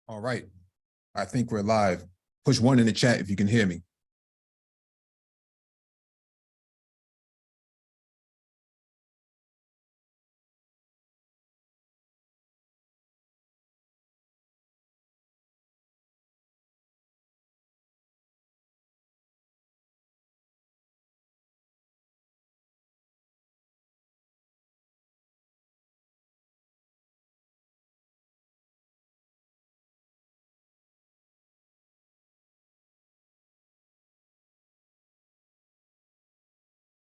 All right. I think we're live. Push one in the chat if you can hear me.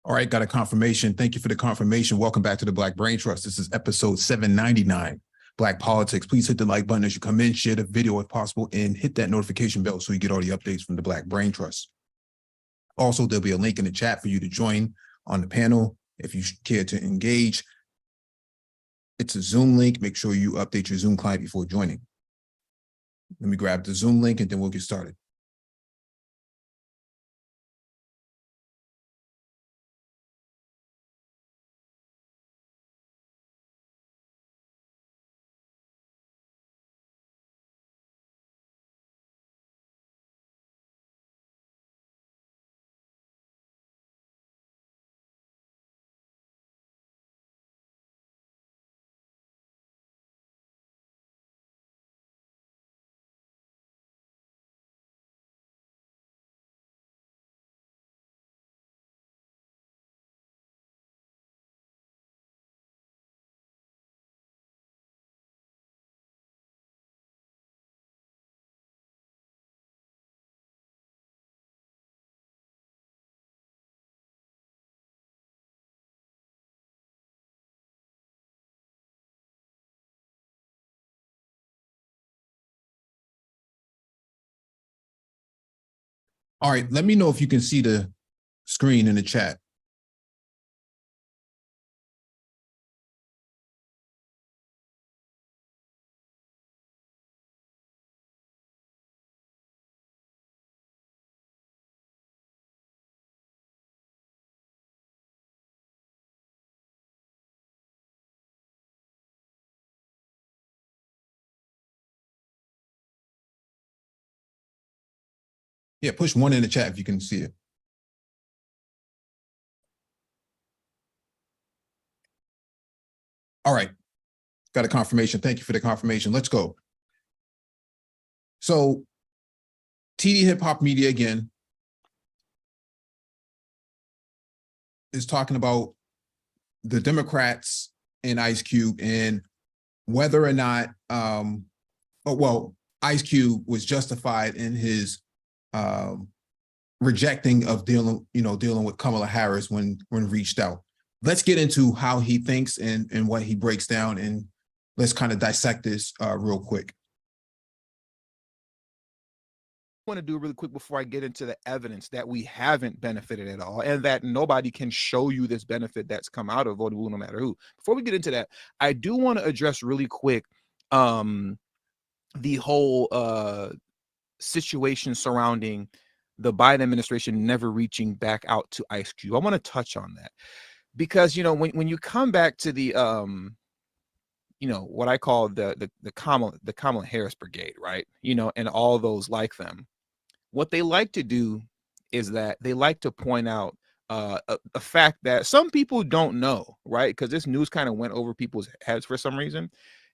All right, got a confirmation. Thank you for the confirmation. Welcome back to the Black Brain Trust. This is episode 799, Black Politics. Please hit the like button as you come in, share the video if possible, and hit that notification bell so you get all the updates from the Black Brain Trust. Also, there'll be a link in the chat for you to join on the panel if you care to engage. It's a Zoom link. Make sure you update your Zoom client before joining. Let me grab the Zoom link and then we'll get started. All right, let me know if you can see the screen in the chat. Yeah, push one in the chat if you can see it. All right, got a confirmation. Thank you for the confirmation. Let's go. So, TD Hip Hop Media again is talking about the Democrats and IceCube and whether or not, IceCube was justified in his rejecting of dealing with Kamala Harris when reached out. Let's get into how he thinks and what he breaks down, and let's kind of dissect this real quick. I want to do really quick before I get into the evidence that we haven't benefited at all and that nobody can show you this benefit that's come out of voting blue no matter who. Before we get into that, I do want to address really quick the whole situation surrounding the Biden administration never reaching back out to IceCube. I want to touch on that because, when you come back to the what I call the Kamala Harris brigade, right? And all those like them, what they like to do is that they like to point out a fact that some people don't know, right? Because this news kind of went over people's heads for some reason,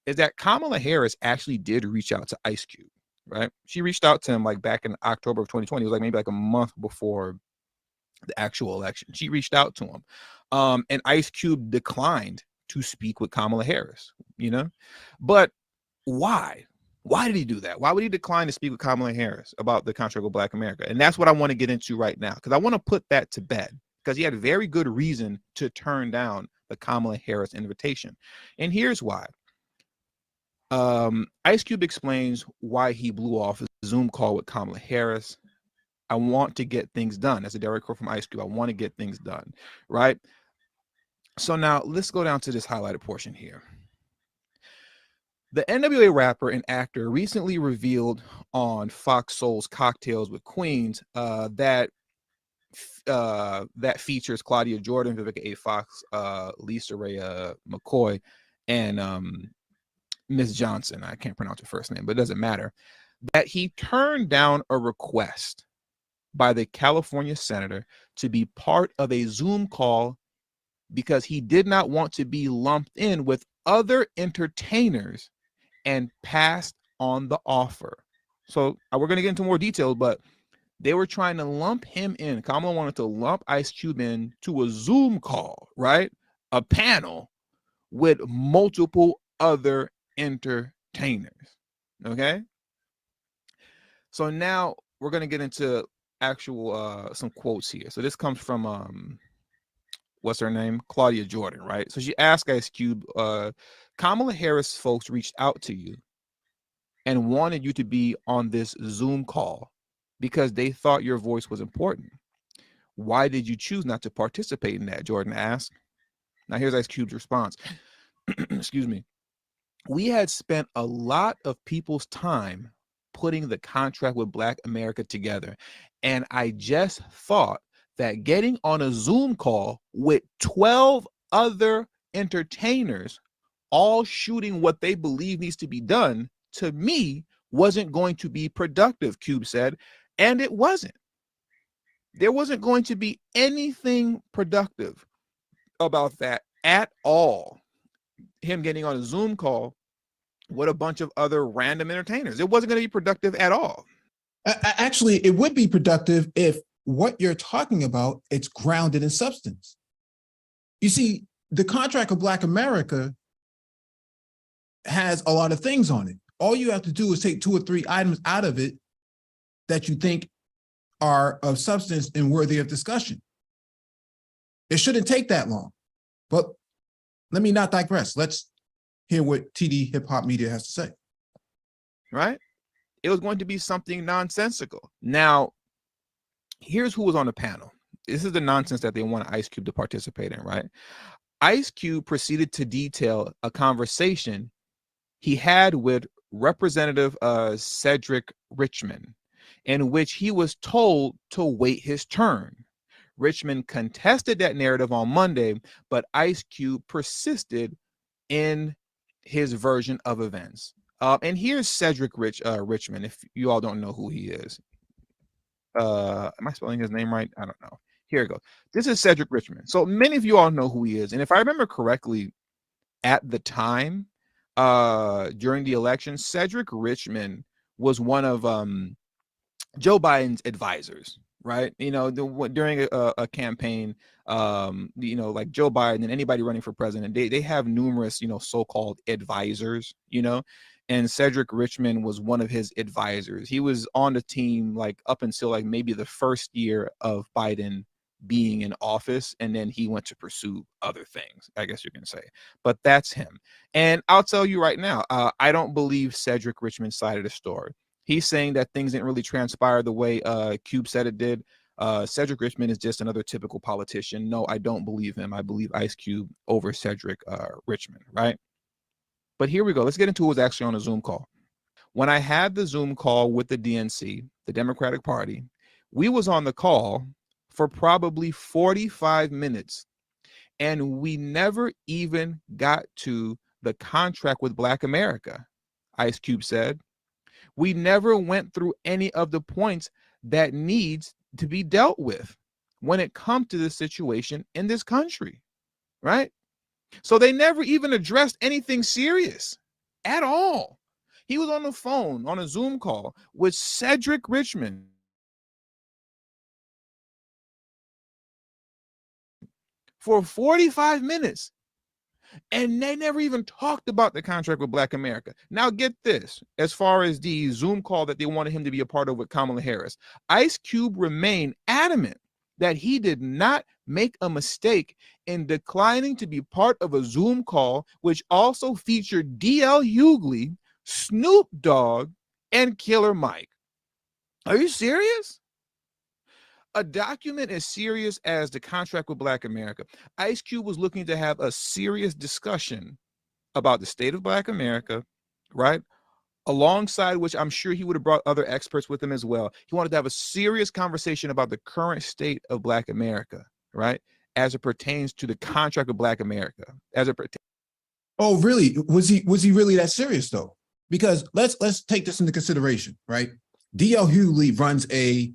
is that Kamala Harris actually did reach out to IceCube, right? She reached out to him like back in October of 2020. It was like maybe like a month before the actual election. She reached out to him. And IceCube declined to speak with Kamala Harris, but why? Why did he do that? Why would he decline to speak with Kamala Harris about the construct of Black America? And that's what I want to get into right now, because I want to put that to bed, because he had very good reason to turn down the Kamala Harris invitation. And here's why. IceCube explains why he blew off a Zoom call with Kamala Harris. I want to get things done. As a direct quote from IceCube, I want to get things done, right? So now let's go down to this highlighted portion here. The NWA rapper and actor recently revealed on Fox Soul's Cocktails with Queens that features Claudia Jordan, Vivica A. Fox, Lisa Ray McCoy, and Miss Johnson, I can't pronounce her first name, but it doesn't matter, that he turned down a request by the California senator to be part of a Zoom call because he did not want to be lumped in with other entertainers and passed on the offer. So we're going to get into more details, but they were trying to lump him in. Kamala wanted to lump IceCube in to a Zoom call, right? A panel with multiple other entertainers. Okay. So now we're going to get into actual some quotes here. So this comes from what's her name? Claudia Jordan, right? So she asked IceCube, Kamala Harris folks reached out to you and wanted you to be on this Zoom call because they thought your voice was important. Why did you choose not to participate in that? Jordan asked. Now here's IceCube's response. Excuse me. We had spent a lot of people's time putting the contract with Black America together. And I just thought that getting on a Zoom call with 12 other entertainers, all shooting what they believe needs to be done, to me, wasn't going to be productive, Cube said. And it wasn't. There wasn't going to be anything productive about that at all. Him getting on a Zoom call with a bunch of other random entertainers. It wasn't going to be productive at all. Actually, it would be productive if what you're talking about, it's grounded in substance. You see, the contract of Black America has a lot of things on it. All you have to do is take 2 or 3 items out of it that you think are of substance and worthy of discussion. It shouldn't take that long. But let me not digress. Let's hear what TD Hip Hop Media has to say. Right? It was going to be something nonsensical. Now, here's who was on the panel. This is the nonsense that they want IceCube to participate in, right? IceCube proceeded to detail a conversation he had with Representative Cedric Richmond, in which he was told to wait his turn. Richmond contested that narrative on Monday, but IceCube persisted in his version of events. And here's Cedric Richmond, if you all don't know who he is. Am I spelling his name right? I don't know. Here we go. This is Cedric Richmond. So many of you all know who he is. And if I remember correctly, at the time, during the election, Cedric Richmond was one of Joe Biden's advisors, right? You know, during a campaign, you know, like Joe Biden and anybody running for president, they have numerous, you know, so-called advisors, you know, and Cedric Richmond was one of his advisors. He was on the team like up until like maybe the first year of Biden being in office, and then he went to pursue other things, I guess you can say. But that's him. And I'll tell you right now, I don't believe Cedric Richmond's side of the story. He's saying that things didn't really transpire the way Cube said it did. Cedric Richmond is just another typical politician. No, I don't believe him. I believe IceCube over Cedric Richmond, right? But here we go. Let's get into who was actually on a Zoom call. When I had the Zoom call with the DNC, the Democratic Party, we was on the call for probably 45 minutes, and we never even got to the contract with Black America, IceCube said. We never went through any of the points that needs to be dealt with when it comes to the situation in this country, right? So they never even addressed anything serious at all. He was on the phone on a Zoom call with Cedric Richmond for 45 minutes. And they never even talked about the contract with Black America. Now get this, as far as the Zoom call that they wanted him to be a part of with Kamala Harris, IceCube remained adamant that he did not make a mistake in declining to be part of a Zoom call, which also featured DL Hughley, Snoop Dogg, and Killer Mike. Are you serious? A document as serious as the contract with Black America, IceCube was looking to have a serious discussion about the state of Black America, right? Alongside which I'm sure he would have brought other experts with him as well. He wanted to have a serious conversation about the current state of Black America, right? As it pertains to the contract with Black America, as it pertains Oh, really? Was he really that serious though? Because let's take this into consideration, right? DL Hughley runs a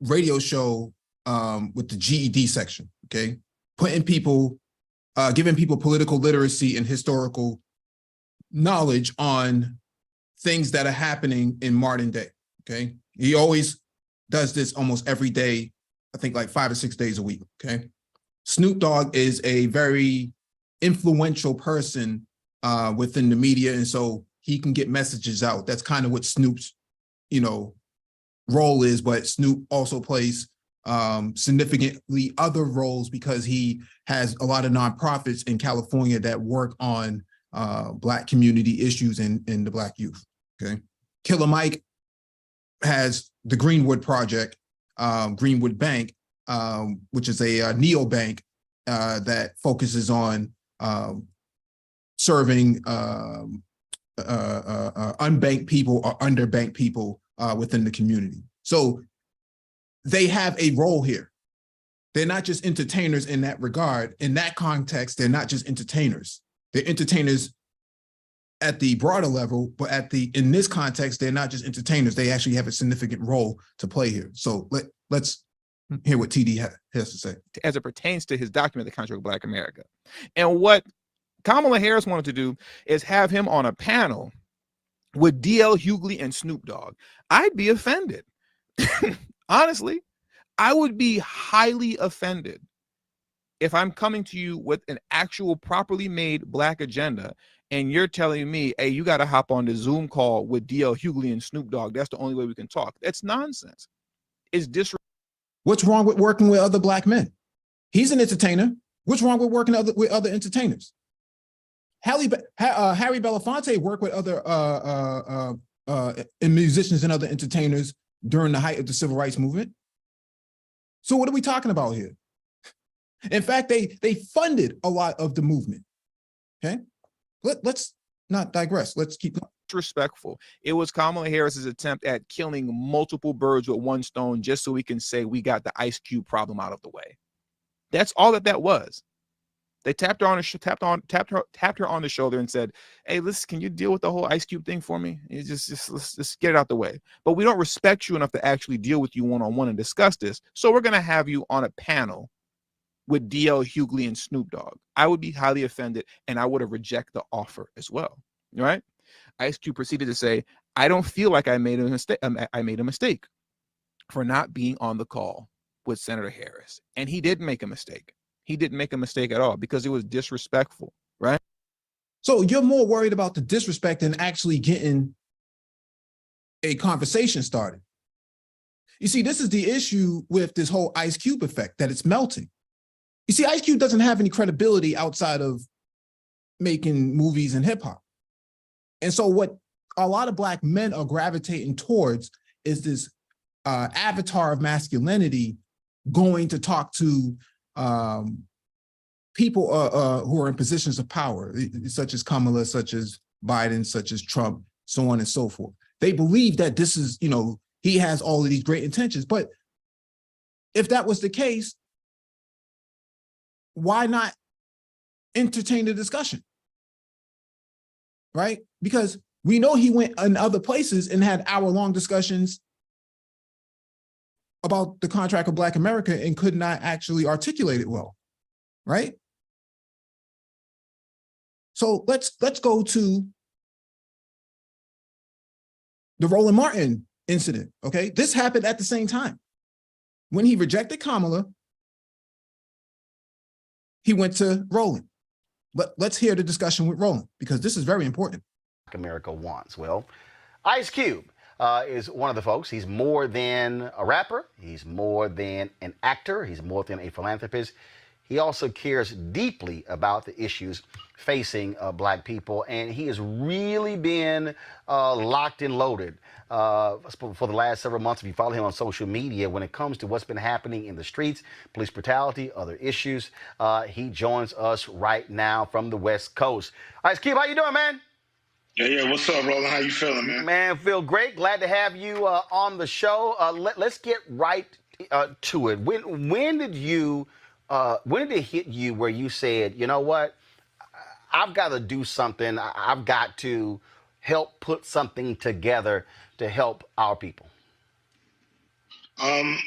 radio show with the GED section, okay? Putting people, giving people political literacy and historical knowledge on things that are happening in modern day, okay? He always does this almost every day, I think like 5 or 6 days a week, okay? Snoop Dogg is a very influential person within the media, and so he can get messages out. That's kind of what Snoop's, role is, but Snoop also plays significantly other roles because he has a lot of nonprofits in California that work on Black community issues and the Black youth, okay? Killer Mike has the Greenwood Project, Greenwood Bank, which is a neobank that focuses on serving unbanked people or underbanked people within the community. So they have a role here. They're not just entertainers in that regard. In that context, they're not just entertainers. They're entertainers at the broader level, but in this context, they're not just entertainers. They actually have a significant role to play here. So let's hear what TD has to say. As it pertains to his document, The Contract with Black America. And what Kamala Harris wanted to do is have him on a panel with DL Hughley and Snoop Dogg. I'd be offended. Honestly, I would be highly offended if I'm coming to you with an actual properly made Black agenda and you're telling me, hey, you got to hop on the Zoom call with DL Hughley and Snoop Dogg. That's the only way we can talk. That's nonsense. It's disrespectful. What's wrong with working with other Black men? He's an entertainer. What's wrong with working with other entertainers? Harry Belafonte worked with other musicians and other entertainers during the height of the civil rights movement. So what are we talking about here? In fact, they funded a lot of the movement. Okay, let's not digress. Let's keep going. Disrespectful. It was Kamala Harris's attempt at killing multiple birds with one stone just so we can say we got the IceCube problem out of the way. That's all that was. They tapped her on the shoulder and said, "Hey, listen, can you deal with the whole IceCube thing for me? Let's get it out the way. But we don't respect you enough to actually deal with you one-on-one and discuss this. So we're gonna have you on a panel with DL Hughley and Snoop Dogg." I would be highly offended, and I would have rejected the offer as well. Right? IceCube proceeded to say, "I don't feel like I made a mistake. I made a mistake for not being on the call with Senator Harris," and he didn't make a mistake. He didn't make a mistake at all because it was disrespectful, right? So you're more worried about the disrespect than actually getting a conversation started. You see, this is the issue with this whole IceCube effect, that it's melting. You see, IceCube doesn't have any credibility outside of making movies and hip hop. And so what a lot of Black men are gravitating towards is this avatar of masculinity going to talk to people who are in positions of power, such as Kamala, such as Biden, such as Trump, so on and so forth. They believe that this is, he has all of these great intentions. But if that was the case, why not entertain the discussion? Right? Because we know he went in other places and had hour-long discussions about the contract with Black America and could not actually articulate it well, right? So let's go to the Roland Martin incident, okay? This happened at the same time. When he rejected Kamala, he went to Roland. But let's hear the discussion with Roland, because this is very important. America wants. Well, IceCube is one of the folks. He's more than a rapper. He's more than an actor. He's more than a philanthropist. He also cares deeply about the issues facing Black people, and he has really been locked and loaded for the last several months. If you follow him on social media, when it comes to what's been happening in the streets, police brutality, other issues, he joins us right now from the West Coast. IceCube, how you doing, man? Yeah. What's up, Roland? How you feeling, man? Man, feel great. Glad to have you on the show. Let's get right to it. When did it hit you where you said, you know what, I've got to do something. I've got to help put something together to help our people? I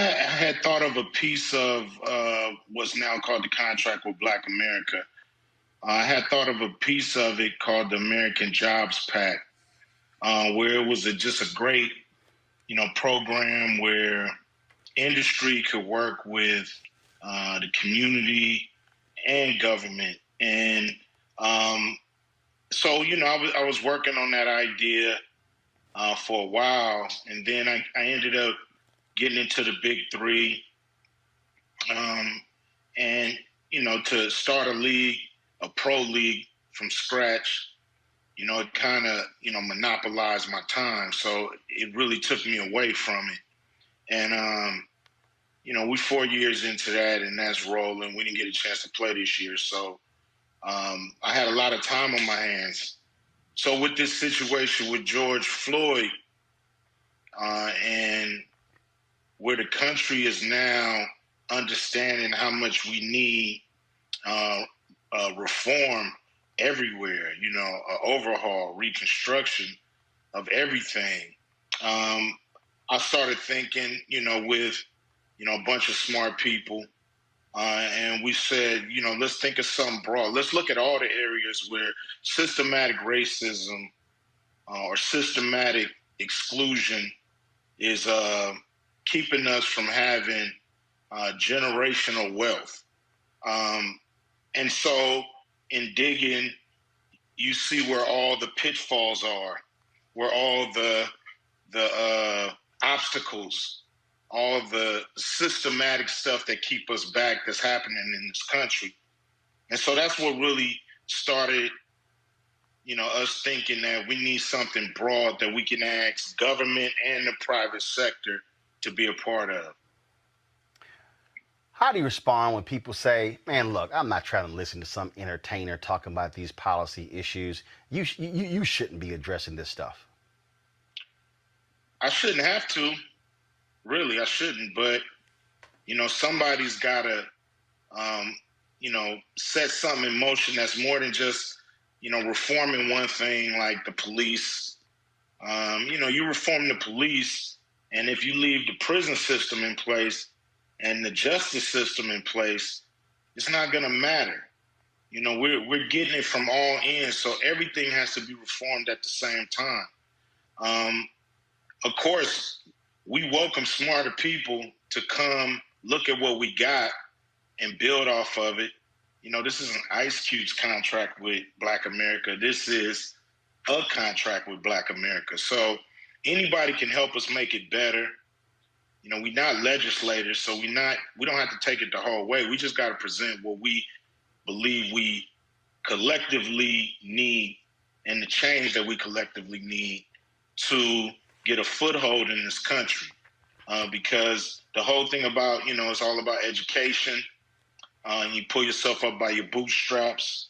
had thought of a piece of what's now called the Contract with Black America. I had thought of a piece of it called the American Jobs Pact, where it was just a great, program where industry could work with the community and government. And so, I was working on that idea for a while, and then I ended up getting into the big three. And, to start a league, a pro league from scratch, it kind of, monopolized my time. So it really took me away from it. And, we're 4 years into that, and that's rolling. We didn't get a chance to play this year. So I had a lot of time on my hands. So with this situation with George Floyd and where the country is now understanding how much we need reform everywhere, overhaul, reconstruction of everything. I started thinking, with, a bunch of smart people, and we said, let's think of something broad. Let's look at all the areas where systematic racism or systematic exclusion is keeping us from having generational wealth. And so in digging, you see where all the pitfalls are, where all the obstacles, all the systematic stuff that keep us back that's happening in this country. And so that's what really started, us thinking that we need something broad that we can ask government and the private sector to be a part of. How do you respond when people say, man, look, I'm not trying to listen to some entertainer talking about these policy issues. You shouldn't be addressing this stuff. I shouldn't have to. Really, I shouldn't. But, somebody's got to, set something in motion that's more than just, reforming one thing like the police. You reform the police, and if you leave the prison system in place and the justice system in place, it's not going to matter. We're getting it from all ends, so everything has to be reformed at the same time. Of course, we welcome smarter people to come look at what we got and build off of it. This isn't IceCube's contract with Black America. This is a contract with Black America. So anybody can help us make it better. We're not legislators, so we don't have to take it the whole way. We just got to present what we believe we collectively need and the change that we collectively need to get a foothold in this country. Because the whole thing about, it's all about education. You pull yourself up by your bootstraps.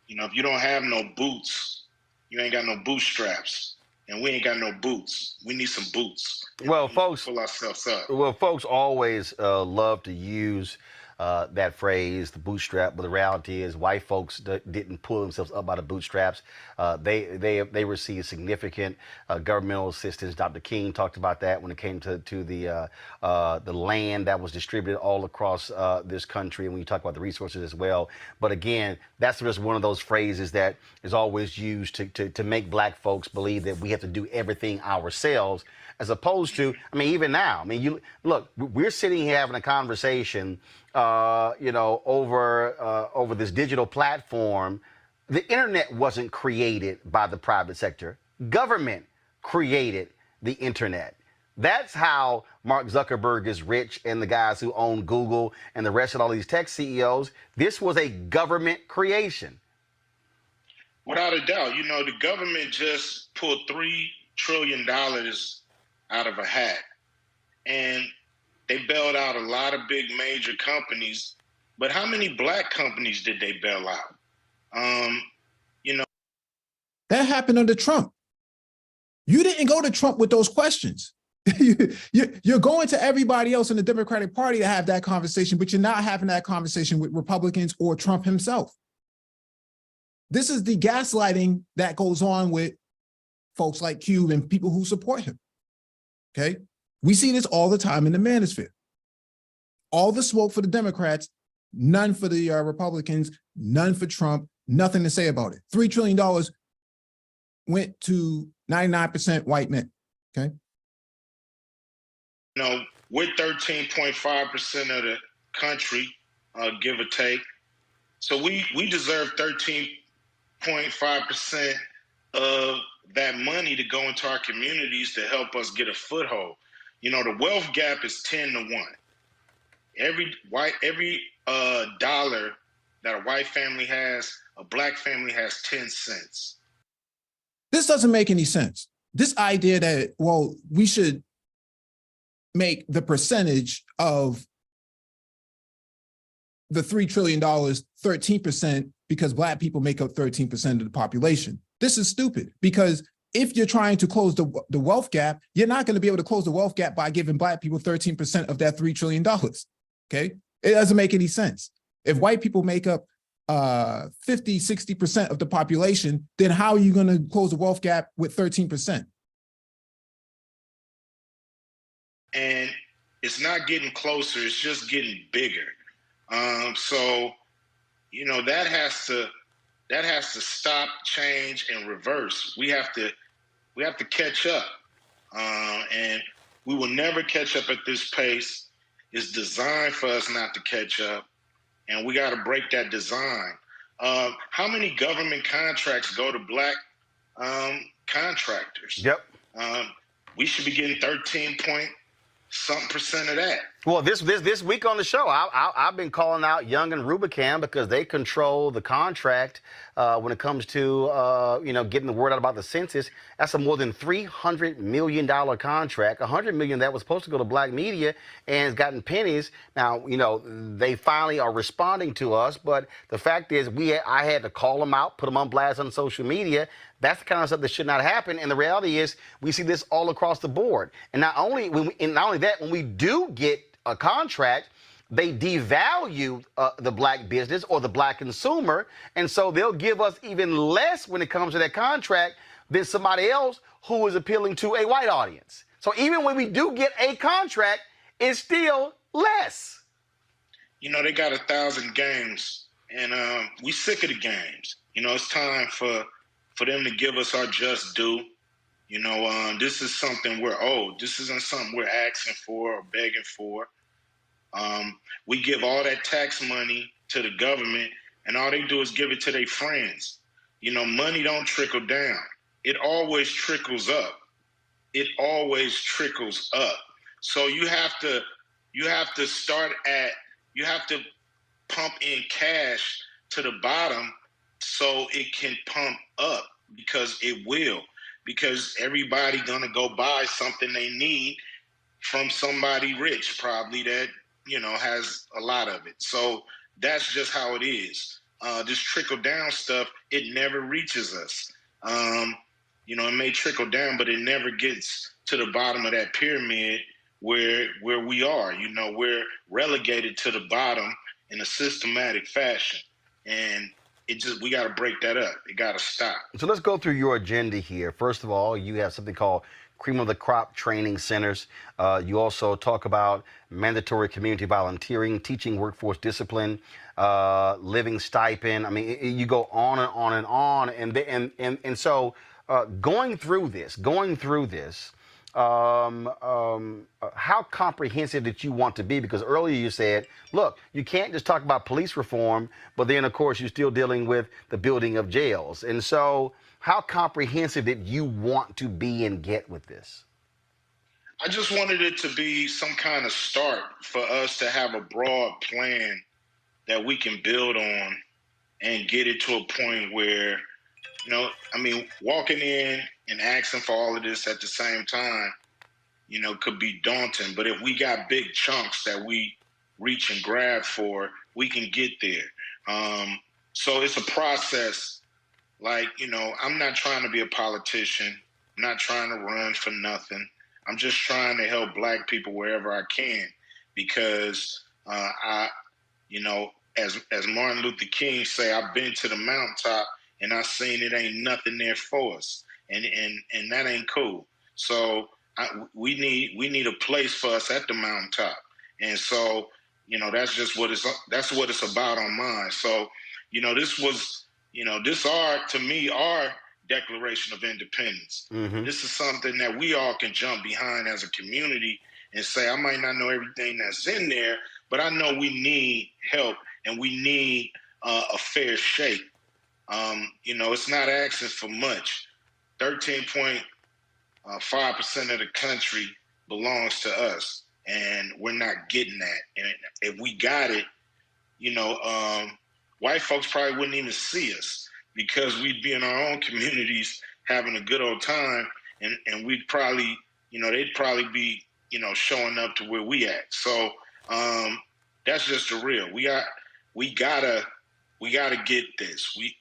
If you don't have no boots, you ain't got no bootstraps. And we ain't got no boots. We need some boots. Well, folks, pull ourselves up. Well, folks always love to use that phrase, the bootstrap, but the reality is white folks didn't pull themselves up by the bootstraps. They received significant governmental assistance. Dr. King talked about that when it came to the land that was distributed all across this country, and we talk about the resources as well. But again, that's just one of those phrases that is always used to make black folks believe that we have to do everything ourselves, as opposed to, even now, you look, we're sitting here having a conversation, over this digital platform. The internet wasn't created by the private sector. Government created the internet. That's how Mark Zuckerberg is rich, and the guys who own Google and the rest of all these tech CEOs. This was a government creation. Without a doubt, the government just pulled $3 trillion out of a hat. And they bailed out a lot of big major companies, but how many black companies did they bail out? That happened under Trump. You didn't go to Trump with those questions. You're going to everybody else in the Democratic Party to have that conversation, but you're not having that conversation with Republicans or Trump himself. This is the gaslighting that goes on with folks like Cube and people who support him. Okay. We see this all the time in the manosphere. All the smoke for the Democrats, none for the Republicans, none for Trump, nothing to say about it. $3 trillion went to 99% white men. Okay. You know, we're 13.5% of the country, give or take. So we deserve 13.5% of that money to go into our communities to help us get a foothold. You know, the wealth gap is 10 to 1. Every dollar that a white family has, a black family has 10 cents. This doesn't make any sense. This idea that, well, we should make the percentage of the $3 trillion 13% because black people make up 13% of the population. This is stupid, because if you're trying to close the wealth gap, you're not going to be able to close the wealth gap by giving black people 13% of that $3 trillion. Okay. It doesn't make any sense. If white people make up 50, 60% of the population, then how are you going to close the wealth gap with 13%? And it's not getting closer, it's just getting bigger. So, you know, that has to stop, change, and reverse. We have to catch up. And we will never catch up at this pace. It's designed for us not to catch up, and we got to break that design. How many government contracts go to black contractors? Yep. We should be getting 13% of that. Well, this week on the show, I've been calling out Young and Rubicam because they control the contract when it comes to getting the word out about the census. That's a more than $300 million contract. $100 million that was supposed to go to black media and has gotten pennies. Now, they finally are responding to us, but the fact is, I had to call them out, put them on blast on social media. That's the kind of stuff that should not happen. And the reality is, we see this all across the board. And not only that, when we do get a contract, they devalue the black business or the black consumer, and so they'll give us even less when it comes to that contract than somebody else who is appealing to a white audience. So even when we do get a contract, it's still less. You know, they got 1,000 games, and we sick of the games. You know, it's time for them to give us our just due. You know, this is something we're owed. This isn't something we're asking for or begging for. We give all that tax money to the government, and all they do is give it to their friends. You know, money don't trickle down. It always trickles up. It always trickles up. So you have to pump in cash to the bottom so it can pump up, because it will. Because everybody gonna go buy something they need from somebody rich, probably, that has a lot of it. So that's just how it is. This trickle down stuff, it never reaches us. It may trickle down, but it never gets to the bottom of that pyramid where we are. We're relegated to the bottom in a systematic fashion, and we got to break that up. It got to stop. So let's go through your agenda here. First of all, you have something called cream of the crop training centers. You also talk about mandatory community volunteering, teaching workforce discipline, living stipend. I mean, you go on and on and on. And so going through this, how comprehensive did you want to be? Because earlier you said, look, you can't just talk about police reform, but then, of course, you're still dealing with the building of jails. And so how comprehensive did you want to be and get with this? I just wanted it to be some kind of start for us to have a broad plan that we can build on and get it to a point where, walking in and asking for all of this at the same time, could be daunting. But if we got big chunks that we reach and grab for, we can get there. So it's a process. Like, I'm not trying to be a politician. I'm not trying to run for nothing. I'm just trying to help black people wherever I can, because as Martin Luther King say, I've been to the mountaintop and I seen it ain't nothing there for us, and that ain't cool. So we need a place for us at the mountaintop, and so that's just that's what it's about on mine. So this was this to me our Declaration of Independence. Mm-hmm. This is something that we all can jump behind as a community and say, I might not know everything that's in there, but I know we need help and we need a fair shake. It's not asking for much. 13.5% of the country belongs to us, and we're not getting that. And if we got it, white folks probably wouldn't even see us because we'd be in our own communities having a good old time, and we'd probably, they'd probably be, showing up to where we at. So that's just the real. We gotta get this. We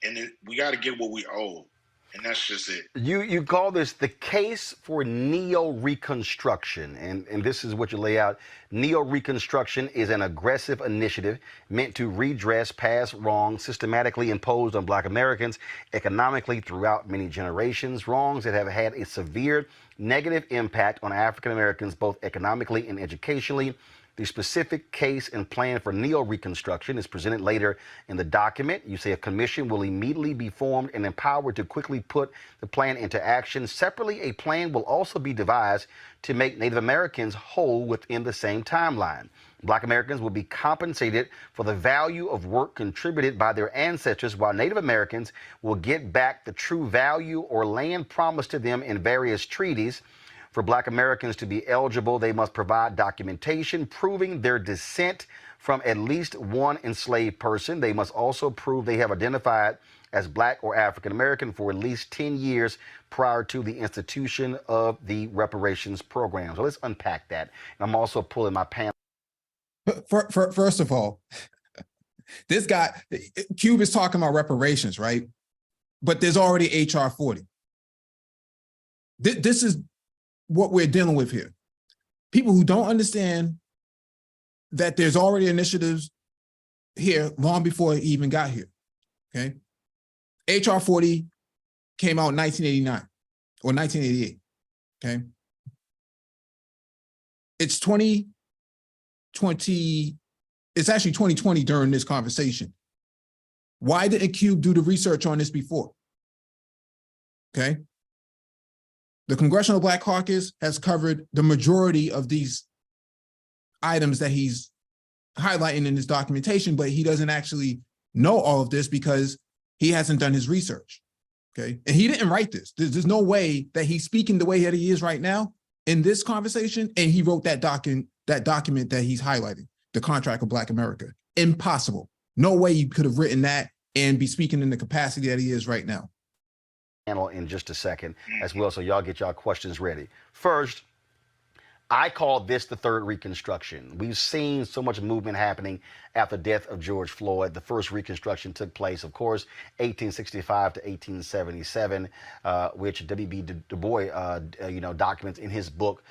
gotta get what we owe, and that's just it. You call this the case for neo-reconstruction, and this is what you lay out. Neo-reconstruction is an aggressive initiative meant to redress past wrongs systematically imposed on Black Americans economically throughout many generations, wrongs that have had a severe negative impact on African Americans both economically and educationally. The specific case and plan for neo-reconstruction is presented later in the document. You say a commission will immediately be formed and empowered to quickly put the plan into action. Separately, a plan will also be devised to make Native Americans whole within the same timeline. Black Americans will be compensated for the value of work contributed by their ancestors, while Native Americans will get back the true value or land promised to them in various treaties. For Black Americans to be eligible, they must provide documentation proving their descent from at least one enslaved person. They must also prove they have identified as Black or African American for at least 10 years prior to the institution of the reparations program. So let's unpack that. And I'm also pulling my panel. First of all, this guy, Cube is talking about reparations, right? But there's already HR 40. This is what we're dealing with here. People who don't understand that there's already initiatives here long before it even got here, okay? HR 40 came out in 1989 or 1988, okay? It's 2020, it's actually 2020 during this conversation. Why didn't Cube do the research on this before? Okay? The Congressional Black Caucus has covered the majority of these items that he's highlighting in his documentation, but he doesn't actually know all of this because he hasn't done his research, okay? And he didn't write this. There's no way that he's speaking the way that he is right now in this conversation, and he wrote that document that he's highlighting, the Contract of Black America. Impossible. No way you could have written that and be speaking in the capacity that he is right now. In just a second as well, so y'all get y'all questions ready. First, I call this the third Reconstruction. We've seen so much movement happening after the death of George Floyd. The first Reconstruction took place, of course, 1865 to 1877, which W.B. Du Bois, documents in his book,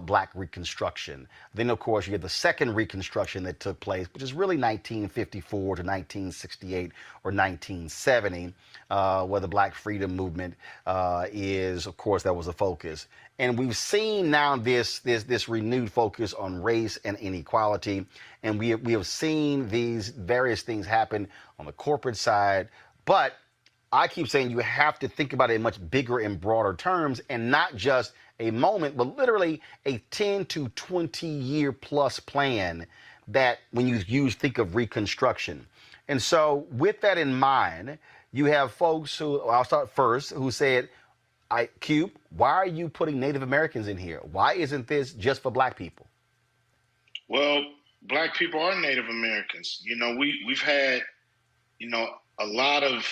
Black Reconstruction. Then, of course, you get the second Reconstruction that took place, which is really 1954 to 1968 or 1970, where the Black Freedom Movement is, of course, that was a focus. And we've seen now this renewed focus on race and inequality. And we have seen these various things happen on the corporate side. But I keep saying you have to think about it in much bigger and broader terms, and not just a moment, but literally a 10 to 20 year plus plan that when you think of Reconstruction. And so with that in mind, you have folks who, I'll start first, who said, Cube, why are you putting Native Americans in here? Why isn't this just for Black people? Well, Black people are Native Americans. We've had, a lot of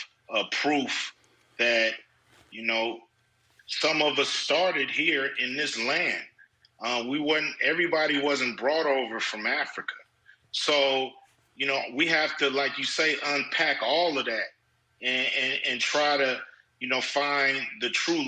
proof that, some of us started here in this land. Everybody wasn't brought over from Africa. So, we have to, like you say, unpack all of that and try to, find the true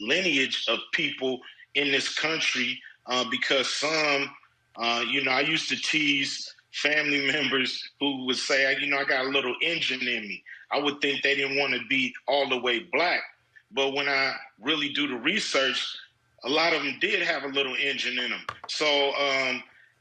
lineage of people in this country, because some, I used to tease family members who would say, I got a little engine in me. I would think they didn't want to be all the way black. But when I really do the research, a lot of them did have a little engine in them. So,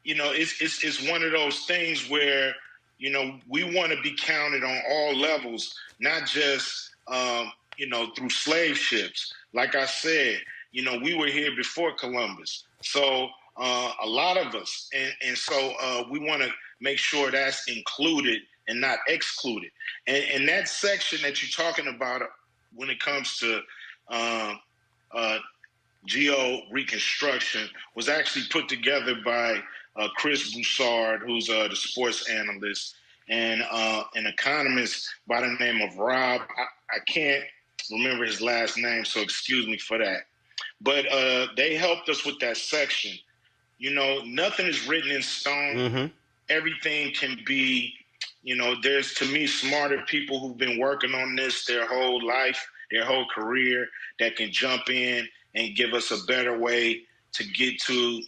it's one of those things where, we want to be counted on all levels, not just, through slave ships. Like I said, we were here before Columbus. So a lot of us, and so we want to make sure that's included and not excluded. And that section that you're talking about when it comes to geo reconstruction was actually put together by Chris Broussard, who's the sports analyst, and an economist by the name of Rob. I can't remember his last name, so excuse me for that. But they helped us with that section. Nothing is written in stone. Mm-hmm. Everything can be, there's, to me, smarter people who've been working on this their whole life, their whole career, that can jump in and give us a better way to get to,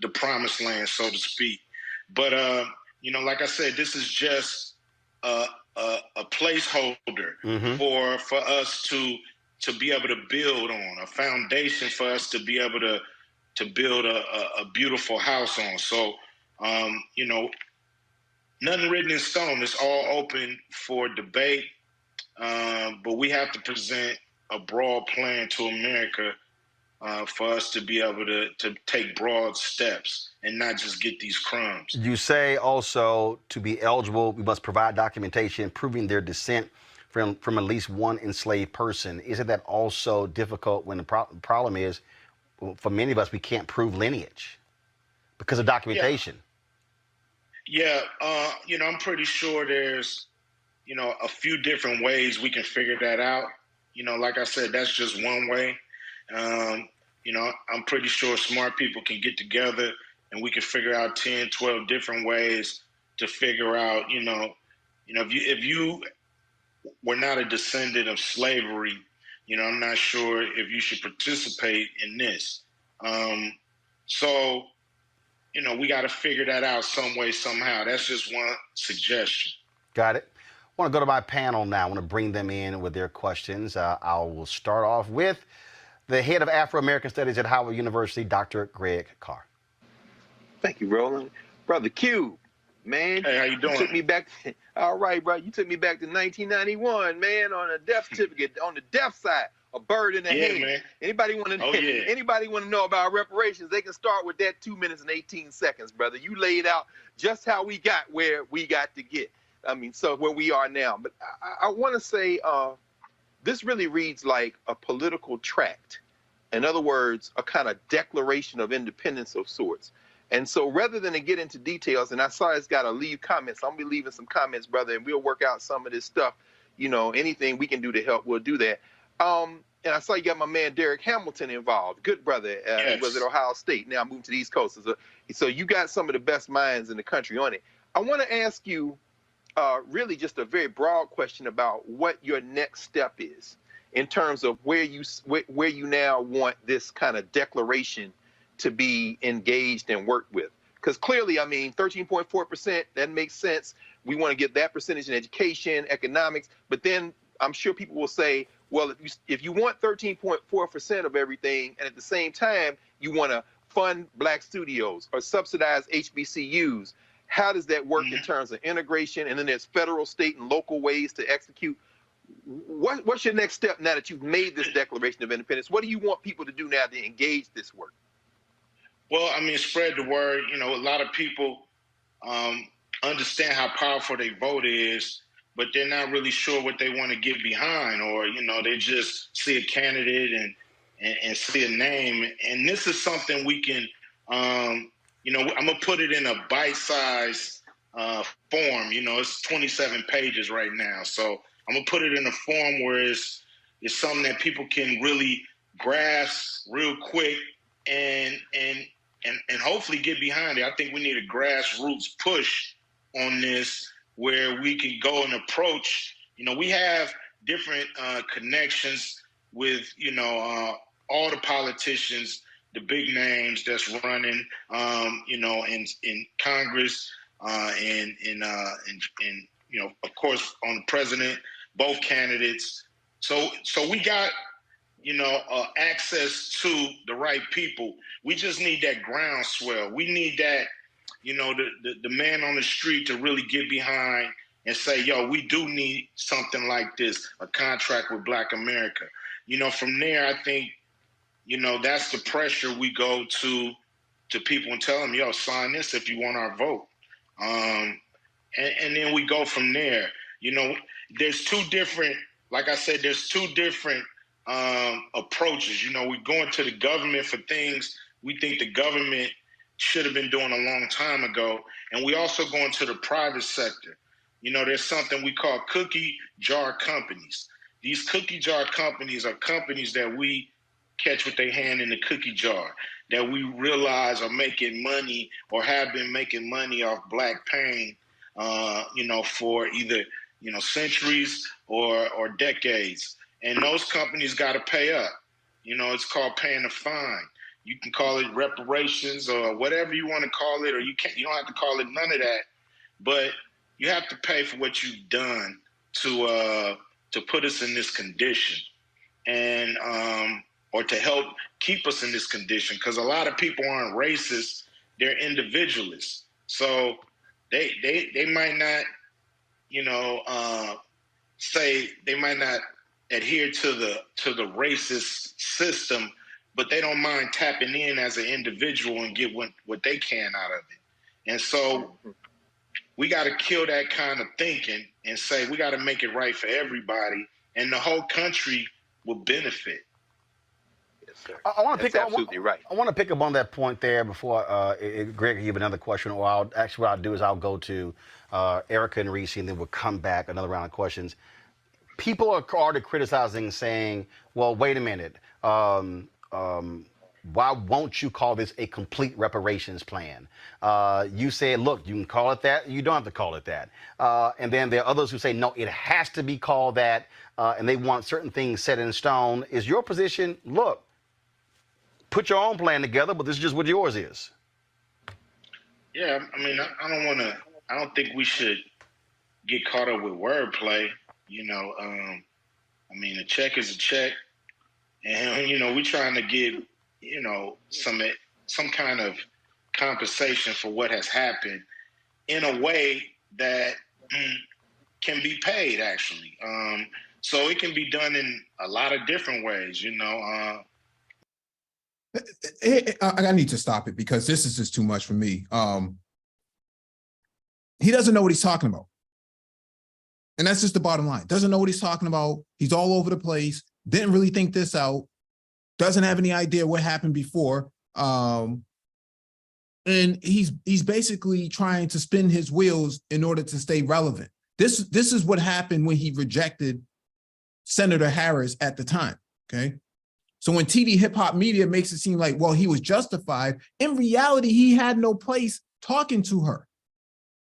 the promised land, so to speak. But, like I said, this is just a placeholder for us to be able to build on, a foundation for us to be able to build a beautiful house on. So, nothing written in stone. It's all open for debate, but we have to present a broad plan to America for us to be able to take broad steps and not just get these crumbs. You say also to be eligible, we must provide documentation proving their descent from at least one enslaved person. Isn't that also difficult when the problem is, for many of us, we can't prove lineage because of documentation? Yeah, I'm pretty sure there's, a few different ways we can figure that out. Like I said, that's just one way. I'm pretty sure smart people can get together and we can figure out 10, 12 different ways to figure out, if you were not a descendant of slavery, I'm not sure if you should participate in this. So, we got to figure that out some way, somehow. That's just one suggestion. Got it. I want to go to my panel now. I want to bring them in with their questions. I will start off with the head of Afro-American Studies at Howard University, Dr. Greg Carr. Thank you, Roland. Brother Cube, man. Hey, how you doing? You took me back. All right, bro. You took me back to 1991, man, on a death certificate, on the death side, a bird in the hand. Man. Anybody want to Anybody want to know about reparations? They can start with that 2 minutes and 18 seconds, brother. You laid out just how we got where we got to get. So where we are now. But I want to say this really reads like a political tract. In other words, a kind of declaration of independence of sorts. And so rather than to get into details, and I saw it's got to leave comments, I'm going to be leaving some comments, brother, and we'll work out some of this stuff. Anything we can do to help, we'll do that. And I saw you got my man Derek Hamilton involved. Good brother. Yes. He was at Ohio State. Now moved to the East Coast. So you got some of the best minds in the country on it. I want to ask you really just a very broad question about what your next step is in terms of where you now want this kind of declaration to be engaged and worked with. Because clearly, 13.4%, that makes sense. We want to get that percentage in education, economics, but then I'm sure people will say, well, if you want 13.4% of everything, and at the same time, you want to fund black studios or subsidize HBCUs, how does that work in terms of integration? And then there's federal, state, and local ways to execute. What's your next step now that you've made this Declaration of Independence? What do you want people to do now to engage this work? Well, spread the word. A lot of people understand how powerful their vote is, but they're not really sure what they want to get behind, or, they just see a candidate and see a name. And this is something we can, I'm going to put it in a bite-sized form. It's 27 pages right now. So I'm going to put it in a form where it's something that people can really grasp real quick and hopefully get behind it. I think we need a grassroots push on this where we can go and approach. We have different connections with, all the politicians, the big names that's running, in Congress, and of course, on the president. both candidates. So we got, access to the right people. We just need that groundswell. We need that, the man on the street to really get behind and say, yo, we do need something like this, a contract with Black America. From there, I think, that's the pressure we go to people and tell them, yo, sign this if you want our vote. And then we go from there. There's two different, like I said, there's two different approaches. We're going to the government for things we think the government should have been doing a long time ago. And we also go into the private sector. There's something we call cookie jar companies. These cookie jar companies are companies that we catch with their hand in the cookie jar, that we realize are making money or have been making money off Black pain, for either, centuries or decades. And those companies got to pay up. It's called paying a fine. You can call it reparations or whatever you want to call it, or you don't have to call it none of that. But you have to pay for what you've done to put us in this condition, and or to help keep us in this condition. Because a lot of people aren't racist; they're individualists. So they might not, say they might not adhere to the racist system, but they don't mind tapping in as an individual and get what they can out of it. And so we got to kill that kind of thinking and say we got to make it right for everybody, and the whole country will benefit. Yes, sir. I want to pick up. Absolutely right. I want to pick up on that point there before Greg can give another question. Or what I'll do is I'll go to Erica and Reese, and then we'll come back another round of questions. People are already criticizing, saying, "Well, wait a minute. Why won't you call this a complete reparations plan?" You said, look, you can call it that. You don't have to call it that. And then there are others who say, no, it has to be called that. And they want certain things set in stone. Is your position, look, put your own plan together, but this is just what yours is? Yeah, I mean, I don't think we should get caught up with wordplay. I mean, a check is a check. And, we're trying to get, some kind of compensation for what has happened in a way that can be paid, actually. So it can be done in a lot of different ways, I need to stop it because this is just too much for me. He doesn't know what he's talking about. And that's just the bottom line. Doesn't know what he's talking about. He's all over the place. Didn't really think this out. Doesn't have any idea what happened before. And he's basically trying to spin his wheels in order to stay relevant. This is what happened when he rejected Senator Harris at the time, okay? So when TD Hip Hop Media makes it seem like, well, he was justified, in reality, he had no place talking to her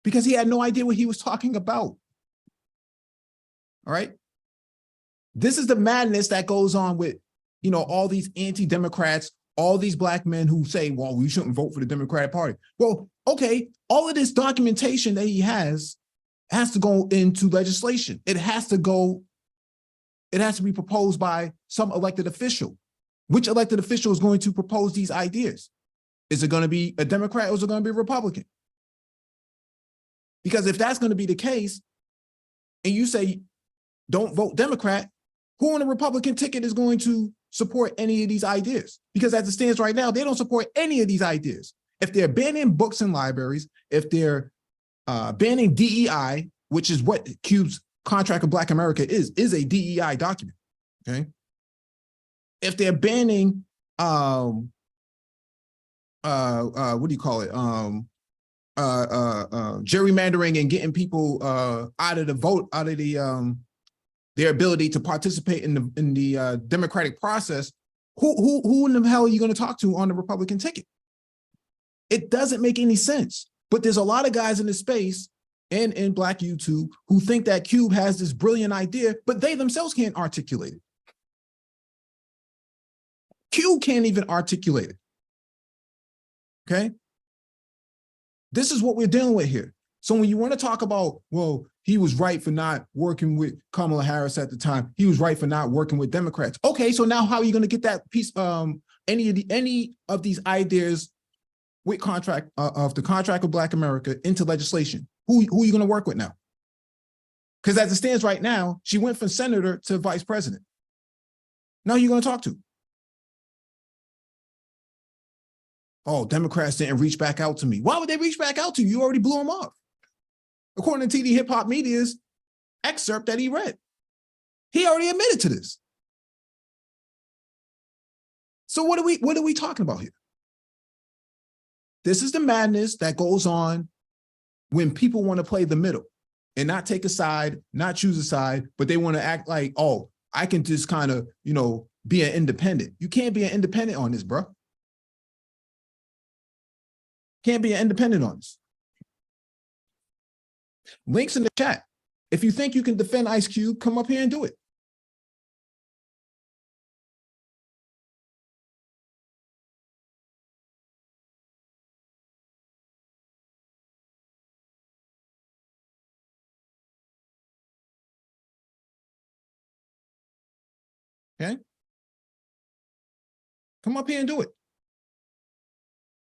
because he had no idea what he was talking about. All right? This is the madness that goes on with, all these anti-Democrats, all these Black men who say, well, we shouldn't vote for the Democratic Party. Well, okay, all of this documentation that he has to go into legislation. It has to be proposed by some elected official. Which elected official is going to propose these ideas? Is it going to be a Democrat or is it going to be a Republican? Because if that's going to be the case, and you say, don't vote Democrat, who on the Republican ticket is going to support any of these ideas? Because as it stands right now, they don't support any of these ideas. If they're banning books in libraries, if they're banning DEI, which is what Cube's contract with Black America is a DEI document, okay? If they're banning, what do you call it? Gerrymandering and getting people out of the vote, out of the their ability to participate in the democratic process, who in the hell are you going to talk to on the Republican ticket? It doesn't make any sense. But there's a lot of guys in this space and in Black YouTube who think that Cube has this brilliant idea, but they themselves can't articulate it. Cube can't even articulate it. Okay? This is what we're dealing with here. So when you want to talk about, well, he was right for not working with Kamala Harris at the time, he was right for not working with Democrats. Okay, so now how are you going to get that piece, any of these ideas with the contract of Black America into legislation? Who are you going to work with now? Because as it stands right now, she went from senator to vice president. Now you're going to talk to. Oh, Democrats didn't reach back out to me. Why would they reach back out to you? You already blew them off. According to TD Hip Hop Media's excerpt that he read, he already admitted to this. So what are we talking about here? This is the madness that goes on when people want to play the middle and not take a side, not choose a side, but they want to act like, oh, I can just kind of, be an independent. You can't be an independent on this, bro. Can't be an independent on this. Links in the chat. If you think you can defend IceCube, come up here and do it. Okay? Come up here and do it.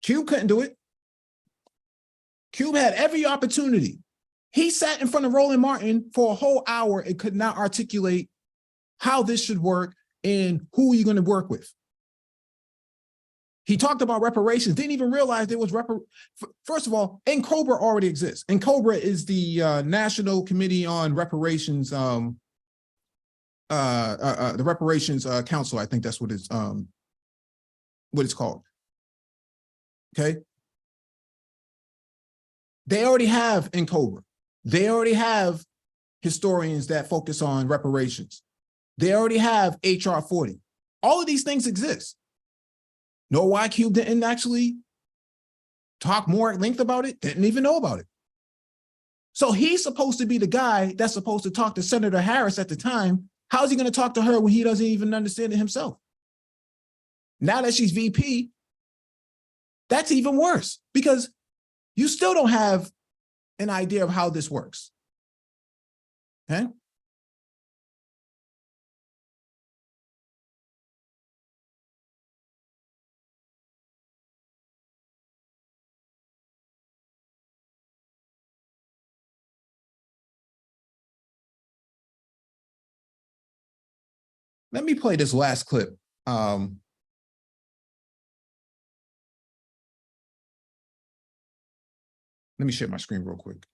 Cube couldn't do it. Cube had every opportunity. He sat in front of Roland Martin for a whole hour and could not articulate how this should work and who you're going to work with. He talked about reparations, didn't even realize there was First of all, NCOBRA already exists. NCOBRA is the National Committee on Reparations, the Reparations Council. I think that's what it's called. Okay. They already have NCOBRA. They already have historians that focus on reparations. They already have HR 40. All of these things exist. Know why Cube didn't actually talk more at length about it? Didn't even know about it. So he's supposed to be the guy that's supposed to talk to Senator Harris at the time. How's he going to talk to her when he doesn't even understand it himself? Now that she's VP, that's even worse because you still don't have an idea of how this works. Okay? Let me play this last clip. Let me share my screen real quick.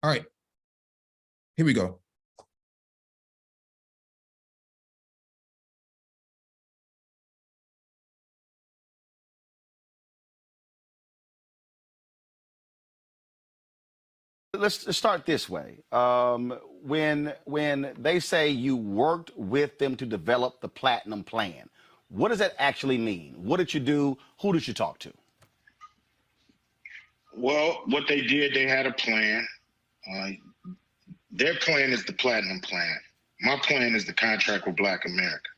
All right, here we go. Let's start this way. When they say you worked with them to develop the Platinum Plan, what does that actually mean? What did you do? Who did you talk to? Well, what they did, they had a plan. Their plan is the Platinum Plan. My plan is the Contract with Black America.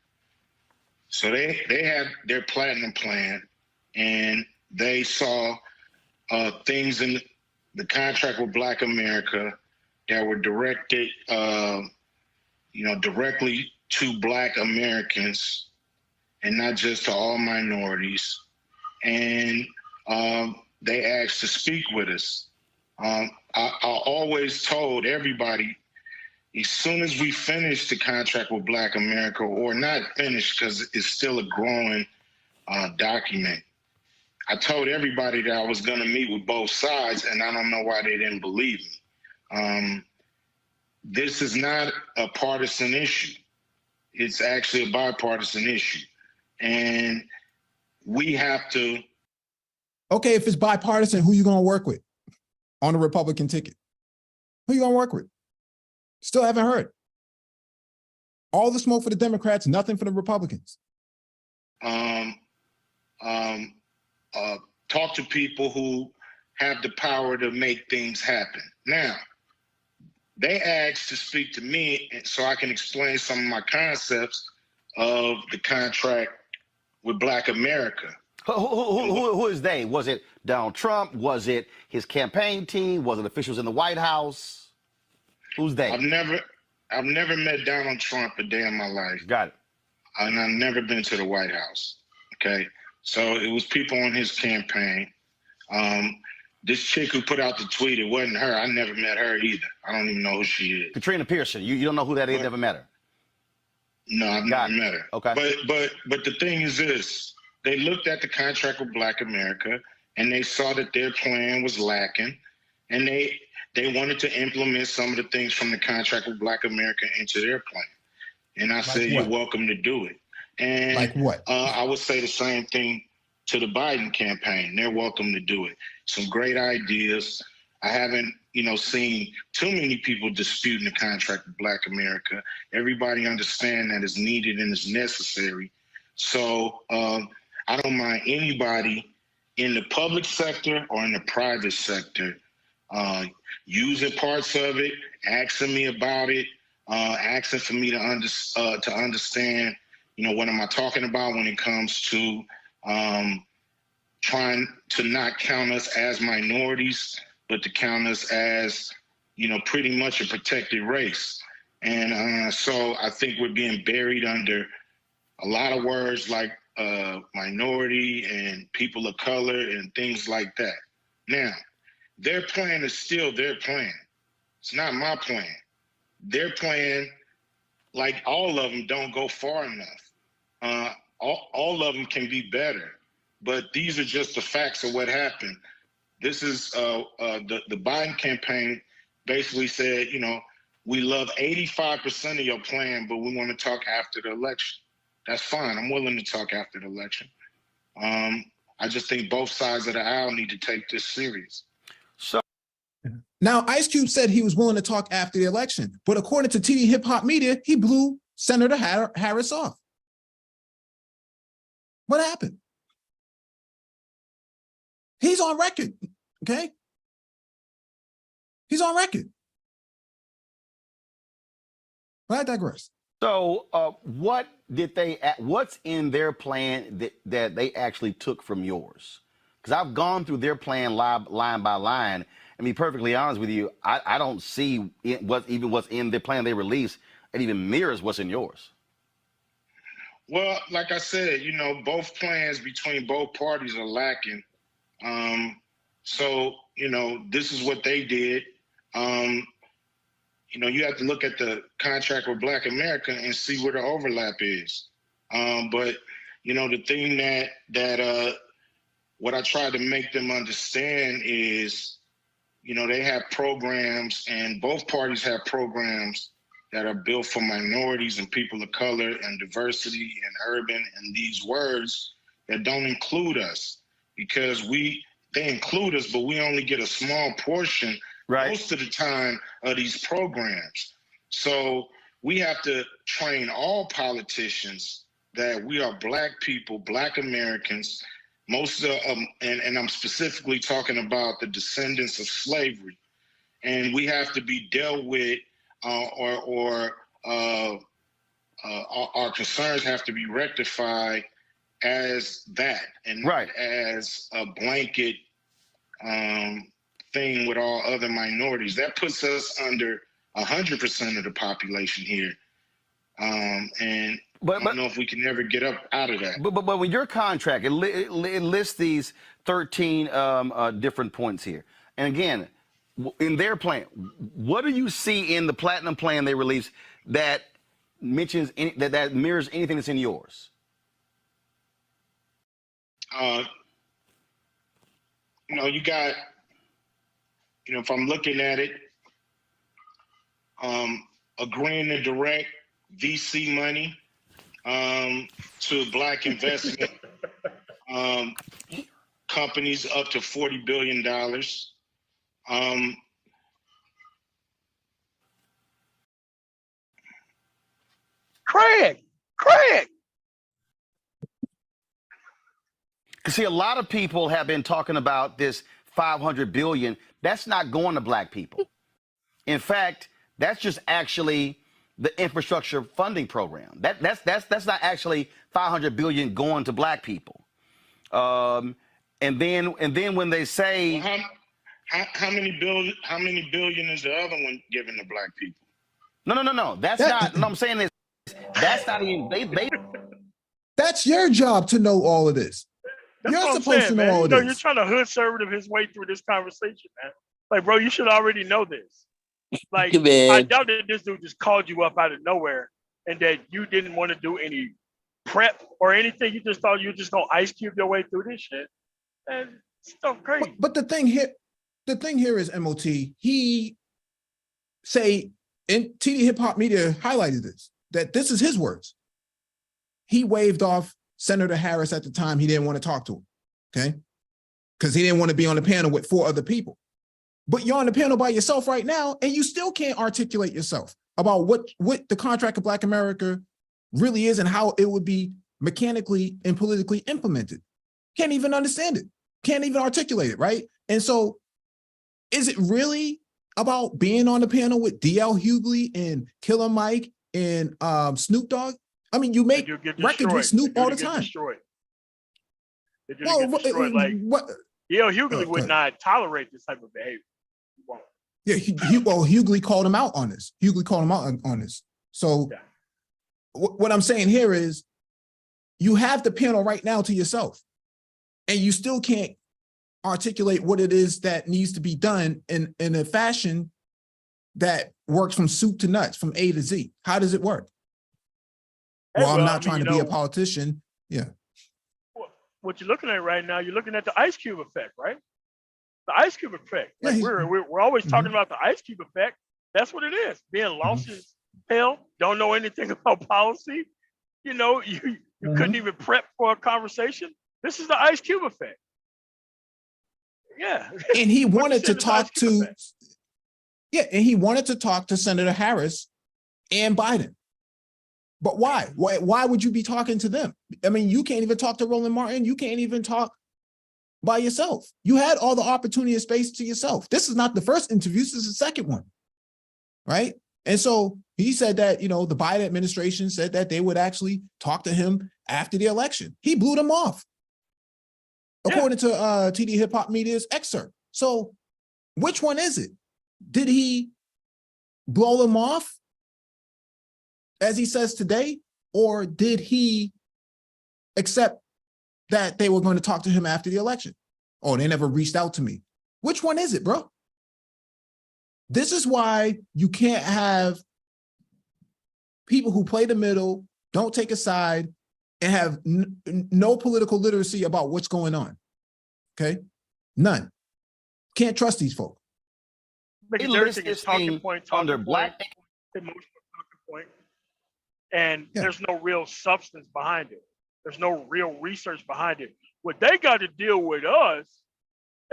So they had their Platinum Plan, and they saw things in the Contract with Black America that were directed, directly to Black Americans and not just to all minorities. And they asked to speak with us. I always told everybody, as soon as we finish the Contract with Black America, or not finished because it's still a growing document, I told everybody that I was going to meet with both sides, and I don't know why they didn't believe me. This is not a partisan issue. It's actually a bipartisan issue. And we have to. Okay, if it's bipartisan, who you going to work with on the Republican ticket? Who you going to work with? Still haven't heard. All the smoke for the Democrats, nothing for the Republicans. Talk to people who have the power to make things happen. Now, they asked to speak to me so I can explain some of my concepts of the contract with Black America. Who is they? Was it Donald Trump? Was it his campaign team? Was it officials in the White House? Who's they? I've never met Donald Trump a day in my life. Got it. And I've never been to the White House. Okay. So it was people on his campaign. This chick who put out the tweet, it wasn't her. I never met her either. I don't even know who she is. Katrina Pearson. You don't know who that is? Never met her? No, I've never met her. Okay. But the thing is this. They looked at the contract with Black America and they saw that their plan was lacking. And they wanted to implement some of the things from the contract with Black America into their plan. And I said, you're welcome to do it. And like what? I would say the same thing to the Biden campaign. They're welcome to do it. Some great ideas. I haven't, seen too many people disputing the contract with Black America. Everybody understand that it's needed and it's necessary. So I don't mind anybody in the public sector or in the private sector using parts of it, asking me about it, asking for me to understand, what am I talking about when it comes to trying to not count us as minorities, but to count us as, pretty much a protected race. And so I think we're being buried under a lot of words like minority and people of color and things like that. Now, their plan is still their plan. It's not my plan. Their plan, like all of them, don't go far enough. All of them can be better, but these are just the facts of what happened. This is the Biden campaign basically said, we love 85% of your plan, but we want to talk after the election. That's fine. I'm willing to talk after the election. I just think both sides of the aisle need to take this serious. So now, IceCube said he was willing to talk after the election, but according to TD Hip Hop Media, he blew Senator Harris off. What happened? He's on record, okay? He's on record. But I digress. So what's in their plan that they actually took from yours? Because I've gone through their plan line by line. And be perfectly honest with you, I don't see what's in the plan they released and even mirrors what's in yours. Well, like I said, both plans between both parties are lacking. So, this is what they did. You have to look at the contract with Black America and see where the overlap is. But, the thing that what I try to make them understand is, they have programs and both parties have programs that are built for minorities and people of color and diversity and urban and these words that don't include us because they include us, but we only get a small portion most of the time of these programs. So we have to train all politicians that we are Black people, Black Americans, most of and I'm specifically talking about the descendants of slavery. And we have to be dealt with our concerns have to be rectified as that and not as a blanket thing with all other minorities. That puts us under 100% of the population here. And I don't know if we can ever get up out of that. But with your contract, it lists these 13 different points here. And again, in their plan, what do you see in the Platinum plan they released that mentions that mirrors anything that's in yours? You got, if I'm looking at it, agreeing to direct VC money to Black investment companies up to $40 billion. Craig. See, a lot of people have been talking about this $500 billion. That's not going to Black people. In fact, that's just actually the infrastructure funding program. That's not actually $500 billion going to black people. And then when they say, well, how many billion is the other one given to black people? No. That's not. No, I'm saying is that's not even. They That's your job to know all of this. That's You're what I'm supposed saying, to know man. all You of know, this. you're trying to hood conservative his way through this conversation, man. Like, bro, you should already know this. Like, I doubt that this dude just called you up out of nowhere and that you didn't want to do any prep or anything. You just thought you were just gonna IceCube your way through this shit. And stuff crazy. But the thing here is MOT. He say in TD Hip Hop Media highlighted this, that this is his words. He waved off Senator Harris at the time. He didn't want to talk to him, okay? Because he didn't want to be on the panel with 4 other people. But you're on the panel by yourself right now, and you still can't articulate yourself about what the contract of Black America really is and how it would be mechanically and politically implemented. Can't even understand it. Can't even articulate it, right? And so is it really about being on the panel with DL Hughley and Killer Mike and Snoop Dogg? I mean, you make records with Snoop all the time. Like, DL Hughley would not tolerate this type of behavior. Yeah, Hughley called him out on this. So what I'm saying here is you have the panel right now to yourself, and you still can't articulate what it is that needs to be done in a fashion that works from soup to nuts, from A to Z. How does it work? Well, I'm not trying to be a politician. Yeah. What you're looking at right now, you're looking at the IceCube effect, right? The IceCube effect. Like we're always talking about the IceCube effect. That's what it is. Being lost as hell, don't know anything about policy. You know, you couldn't even prep for a conversation. This is the IceCube effect. Yeah. And he wanted to talk to, and he wanted to talk to Senator Harris and Biden. But why? Why would you be talking to them? I mean, you can't even talk to Roland Martin. You can't even talk by yourself. You had all the opportunity and space to yourself. This is not the first interview. This is the second one, right? And so he said that, you know, the Biden administration said that they would actually talk to him after the election. He blew them off, according to TD Hip Hop Media's excerpt. So which one is it? Did he blow them off, as he says today, or did he accept that they were going to talk to him after the election? Oh, they never reached out to me. Which one is it, bro? This is why you can't have people who play the middle, don't take a side, and have no political literacy about what's going on. Okay? None. Can't trust these folks. Talking point, emotional talking point. And there's no real substance behind it. There's no real research behind it. What they got to deal with us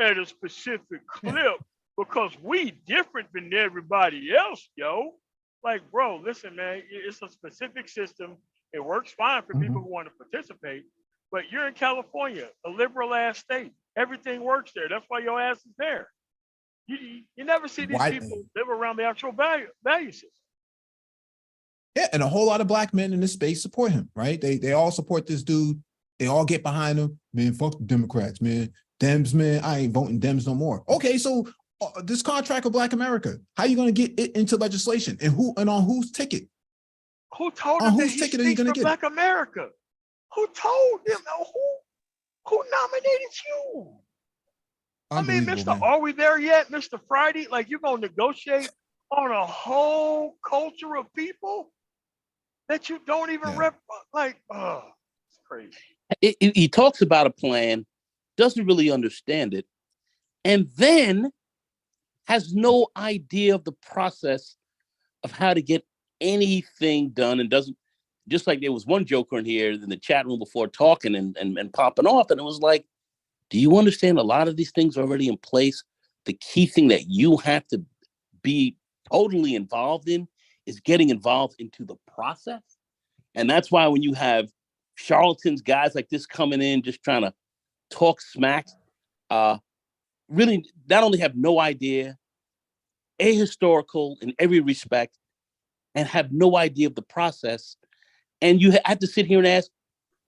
at a specific clip because we different than everybody else, yo. Like, bro, listen, man, it's a specific system. It works fine for people who want to participate, but you're in California, a liberal ass state. Everything works there. That's why your ass is there. You never see these people live around the actual value system. Yeah, and a whole lot of black men in this space support him, right? They all support this dude. They all get behind him. Man, fuck the Democrats, man. Dems, man, I ain't voting Dems no more. Okay, so this contract of Black America, how you going to get it into legislation, and on whose ticket? Who told him that he speaks for Black America? Who told him? Who nominated you? I mean, Mr. Are we there yet, Mr. Friday? Like, you're going to negotiate on a whole culture of people that you don't even rep? Like, it's crazy. He talks about a plan, doesn't really understand it, and then has no idea of the process of how to get anything done, and doesn't, just like there was one joker in here in the chat room before talking and popping off, and it was like, do you understand a lot of these things are already in place? The key thing that you have to be totally involved in is getting involved into the process. And that's why when you have charlatans, guys like this coming in, just trying to talk smack, really not only have no idea, ahistorical in every respect, and have no idea of the process. And you have to sit here and ask,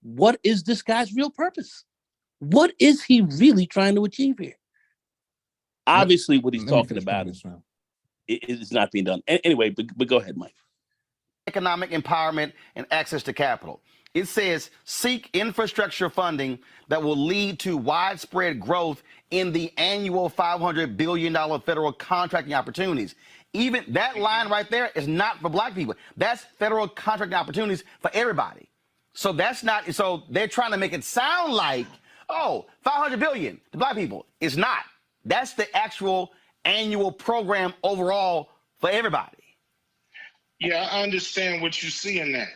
what is this guy's real purpose? What is he really trying to achieve here? Obviously, what he's talking about is not being done. Anyway, but go ahead, Mike. Economic empowerment and access to capital. It says seek infrastructure funding that will lead to widespread growth in the annual $500 billion federal contracting opportunities. Even that line right there is not for black people. That's federal contracting opportunities for everybody. So that's not, so they're trying to make it sound like, oh, 500 billion to black people. It's not. That's the actual annual program overall for everybody. Yeah, I understand what you see in that,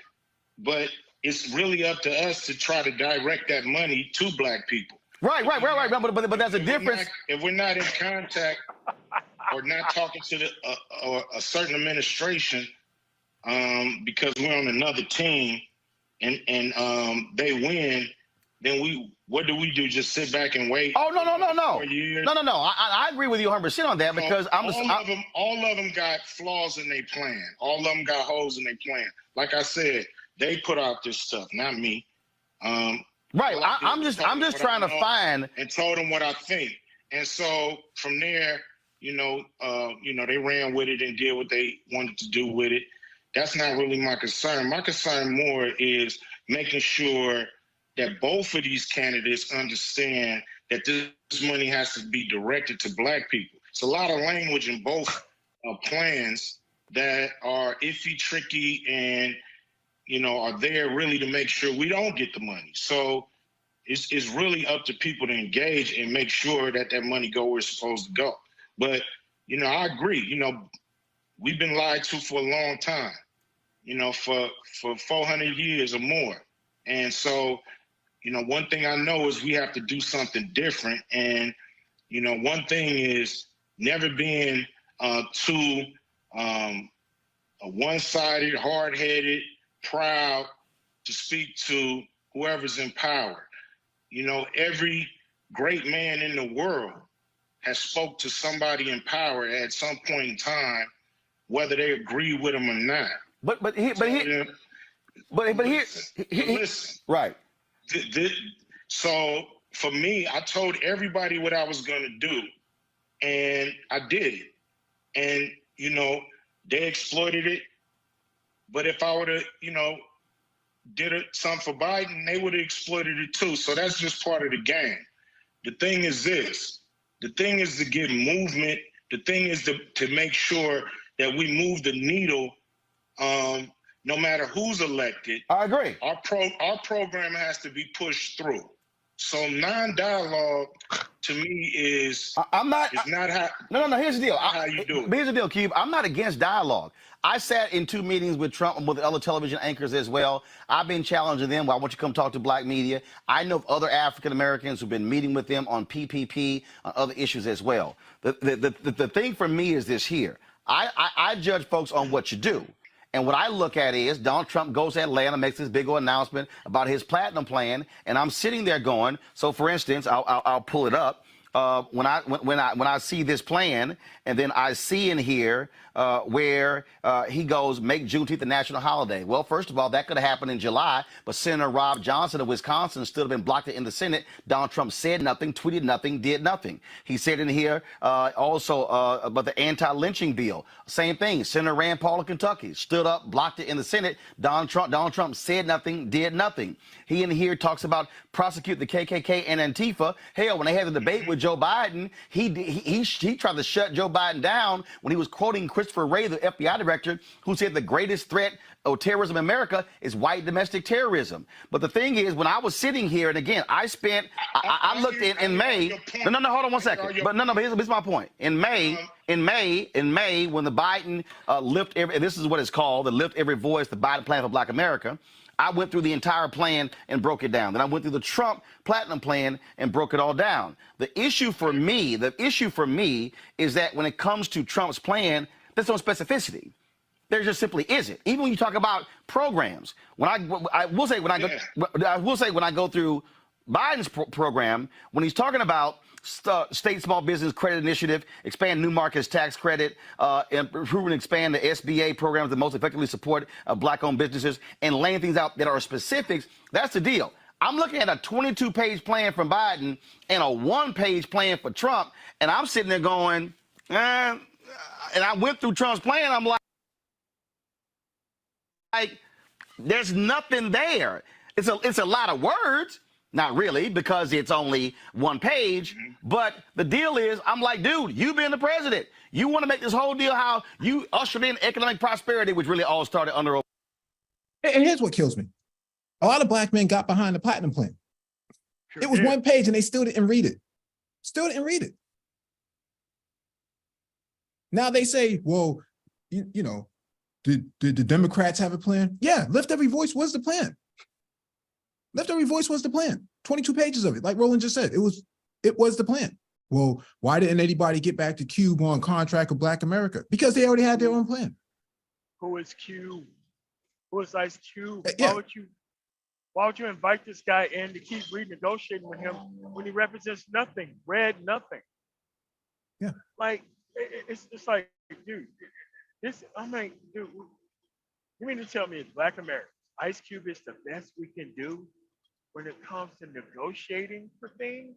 but it's really up to us to try to direct that money to black people. Right. But there's a difference. If we're not in contact or not talking to the or a certain administration, because we're on another team and they win, then what do? Just sit back and wait? Oh no. I agree with you 100% on that because all of them got flaws in their plan. All of them got holes in their plan. Like I said, they put out this stuff, not me. Right. I'm just trying to find and told them what I think. And so from there, they ran with it and did what they wanted to do with it. That's not really my concern. My concern more is making sure that both of these candidates understand that this money has to be directed to black people. It's a lot of language in both plans that are iffy, tricky, and are there really to make sure we don't get the money. So it's really up to people to engage and make sure that that money go where it's supposed to go. But, I agree. We've been lied to for a long time, for 400 years or more. And so, one thing I know is we have to do something different. And, one thing is never being too one-sided, hard-headed, proud to speak to whoever's in power. Every great man in the world has spoke to somebody in power at some point in time, whether they agree with him or not. Listen. Right. So for me, I told everybody what I was going to do, and I did it. And, they exploited it. But if I would have, did something for Biden, they would have exploited it too. So that's just part of the game. The thing is this. The thing is to give movement. The thing is to make sure that we move the needle no matter who's elected. I agree. Our program has to be pushed through. So non-dialogue to me is not how. No. Here's the deal. How you do it. Here's the deal, Cube. I'm not against dialogue. I sat in 2 meetings with Trump and with other television anchors as well. I've been challenging them. Well, I want you to come talk to black media. I know of other African Americans who've been meeting with them on PPP, on other issues as well. The thing for me is this here. I judge folks on what you do. And what I look at is Donald Trump goes to Atlanta, makes this big old announcement about his platinum plan, and I'm sitting there going. So, for instance, I'll pull it up. When I see this plan, and then I see in here where he goes, make Juneteenth a national holiday. Well, first of all, that could have happened in July, but Senator Rob Johnson of Wisconsin still have been blocked in the Senate. Donald Trump said nothing, tweeted nothing, did nothing. He said in here also about the anti-lynching bill. Same thing. Senator Rand Paul of Kentucky stood up, blocked it in the Senate. Donald Trump said nothing, did nothing. He in here talks about prosecute the KKK and Antifa. Hell, when they had the debate with Joe Biden, he tried to shut Joe Biden down when he was quoting Christopher Wray, the FBI director, who said the greatest threat of terrorism in America is white domestic terrorism. But the thing is, when I was sitting here, and again, I looked in May. No, hold on one second. But no, here's my point. In May, when the Biden this is what it's called, the Lift Every Voice, the Biden Plan for Black America, I went through the entire plan and broke it down. Then I went through the Trump Platinum Plan and broke it all down. The issue for me is that when it comes to Trump's plan, there's no specificity. There just simply isn't. Even when you talk about programs, when I will say when I go through Biden's program, when he's talking about state small business credit initiative, expand new markets tax credit, improve and expand the SBA programs that most effectively support black-owned businesses, and laying things out that are specifics. That's the deal. I'm looking at a 22-page plan from Biden and a 1-page plan for Trump, and I'm sitting there going, and I went through Trump's plan. I'm like, there's nothing there. It's a lot of words. Not really, because it's only 1 page. But the deal is, I'm like, dude, you being the president, you want to make this whole deal how you ushered in economic prosperity, which really all started under. And here's what kills me. A lot of black men got behind the platinum plan. Sure It was did. 1 page and they still didn't read it. Still didn't read it. Now they say, well, you know, did the Democrats have a plan? Yeah, Lift Every Voice was the plan. Lift Every Voice was the plan. 22 pages of it. Like Roland just said, it was the plan. Well, why didn't anybody get back to Cube on contract with Black America? Because they already had their own plan. Who is Cube? Who is IceCube? Yeah. Why would you invite this guy in to keep renegotiating with him when he represents nothing, read nothing? Yeah. Like, it's like, dude, dude, you mean to tell me it's Black America? IceCube is the best we can do when it comes to negotiating for things?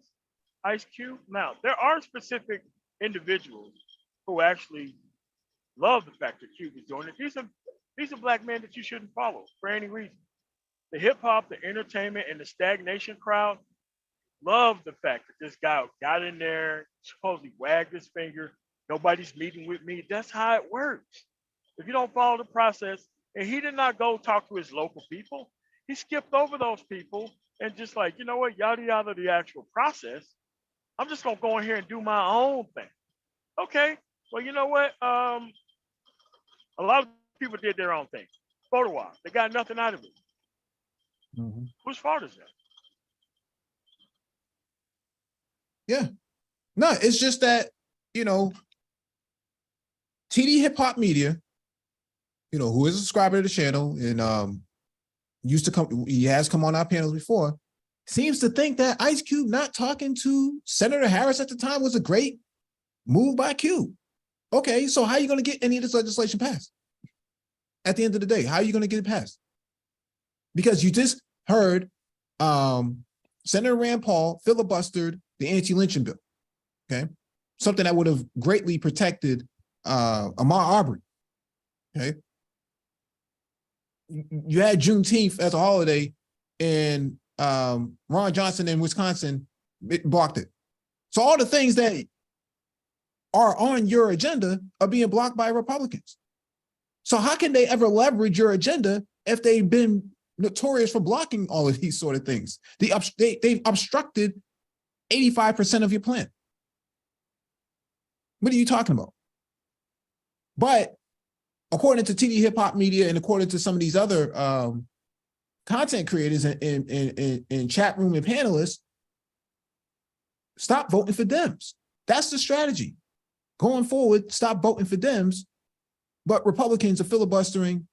IceCube? Now, there are specific individuals who actually love the fact that Cube is doing it. These are black men that you shouldn't follow for any reason. The hip hop, the entertainment, and the stagnation crowd love the fact that this guy got in there, supposedly wagged his finger. Nobody's meeting with me. That's how it works. If you don't follow the process, and he did not go talk to his local people, he skipped over those people and just like, you know what, yada yada the actual process. I'm just gonna go in here and do my own thing. Okay, well, you know what? A lot of people did their own thing. Photo op, they got nothing out of it. Whose fault is that? Yeah. No, it's just that, you know, TD Hip Hop Media, you know, who is a subscriber to the channel and he has come on our panels before, seems to think that IceCube not talking to Senator Harris at the time was a great move by Cube. Okay, so how are you going to get any of this legislation passed? At the end of the day, how are you going to get it passed? Because you just heard Senator Rand Paul filibustered the anti-lynching bill, okay? Something that would have greatly protected Ahmaud Arbery, okay? You had Juneteenth as a holiday, and Ron Johnson in Wisconsin blocked it. So all the things that are on your agenda are being blocked by Republicans. So how can they ever leverage your agenda if they've been notorious for blocking all of these sort of things? They've obstructed 85% of your plan. What are you talking about? But according to TD Hip Hop Media and according to some of these other content creators in chat room and panelists, stop voting for Dems. That's the strategy. Going forward, stop voting for Dems, but Republicans are filibustering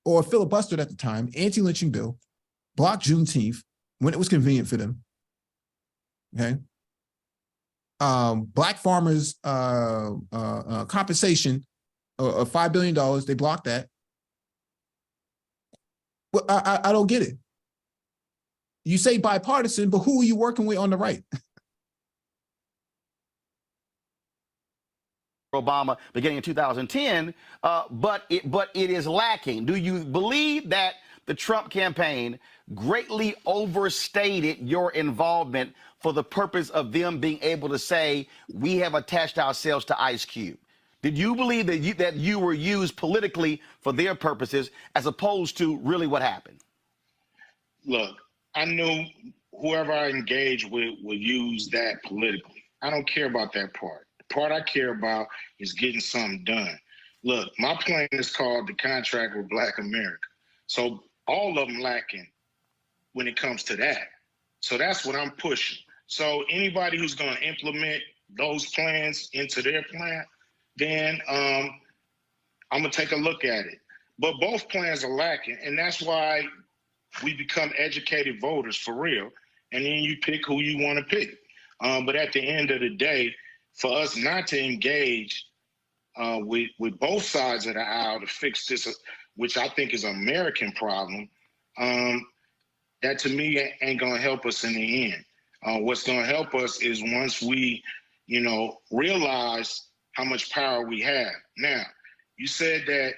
or filibustered at the time, anti-lynching bill, blocked Juneteenth when it was convenient for them, okay? Black farmers compensation of $5 billion, they blocked that. Well, I don't get it. You say bipartisan, but who are you working with on the right? Obama beginning in 2010, but it is lacking. Do you believe that the Trump campaign greatly overstated your involvement for the purpose of them being able to say, we have attached ourselves to IceCube? Did you believe that you were used politically for their purposes as opposed to really what happened? Look, I knew whoever I engaged with would use that politically. I don't care about that part. The part I care about is getting something done. Look, my plan is called the Contract with Black America. So all of them lacking when it comes to that. So that's what I'm pushing. So anybody who's going to implement those plans into their plan, then I'm going to take a look at it. But both plans are lacking, and that's why we become educated voters for real, and then you pick who you want to pick. But at the end of the day, for us not to engage with both sides of the aisle to fix this, which I think is an American problem, that to me ain't gonna help us in the end. What's gonna help us is once we, realize how much power we have. Now, you said that,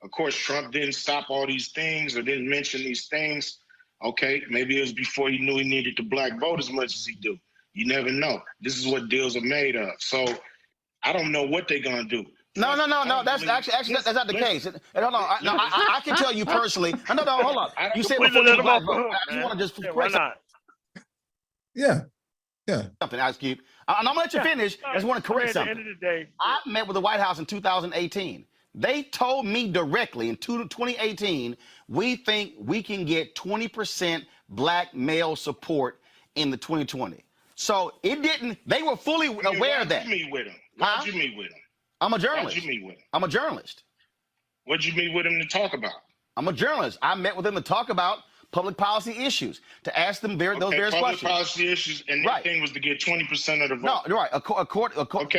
of course, Trump didn't stop all these things or didn't mention these things. Okay, maybe it was before he knew he needed the black vote as much as he do. You never know. This is what deals are made of. So I don't know what they're gonna do. No. That's actually that's not the case. And hold on. I can tell you personally. No, hold on. You said before the black vote. I just want to just why not? Yeah. Something, IceCube. I'm gonna let you finish. I just want to correct something. At the end of the day, I met with the White House in 2018. They told me directly in 2018, we think we can get 20% black male support in the 2020. So it didn't. They were fully aware of that. Why'd you meet with him? Why'd you meet with him? I'm a journalist. Why'd you meet with him? I'm a journalist. What'd you meet with him to talk about? I'm a journalist. I met with them to talk about public policy issues, to ask them those various questions. Public policy issues, and the thing was to get 20% of the vote. No, right. Okay.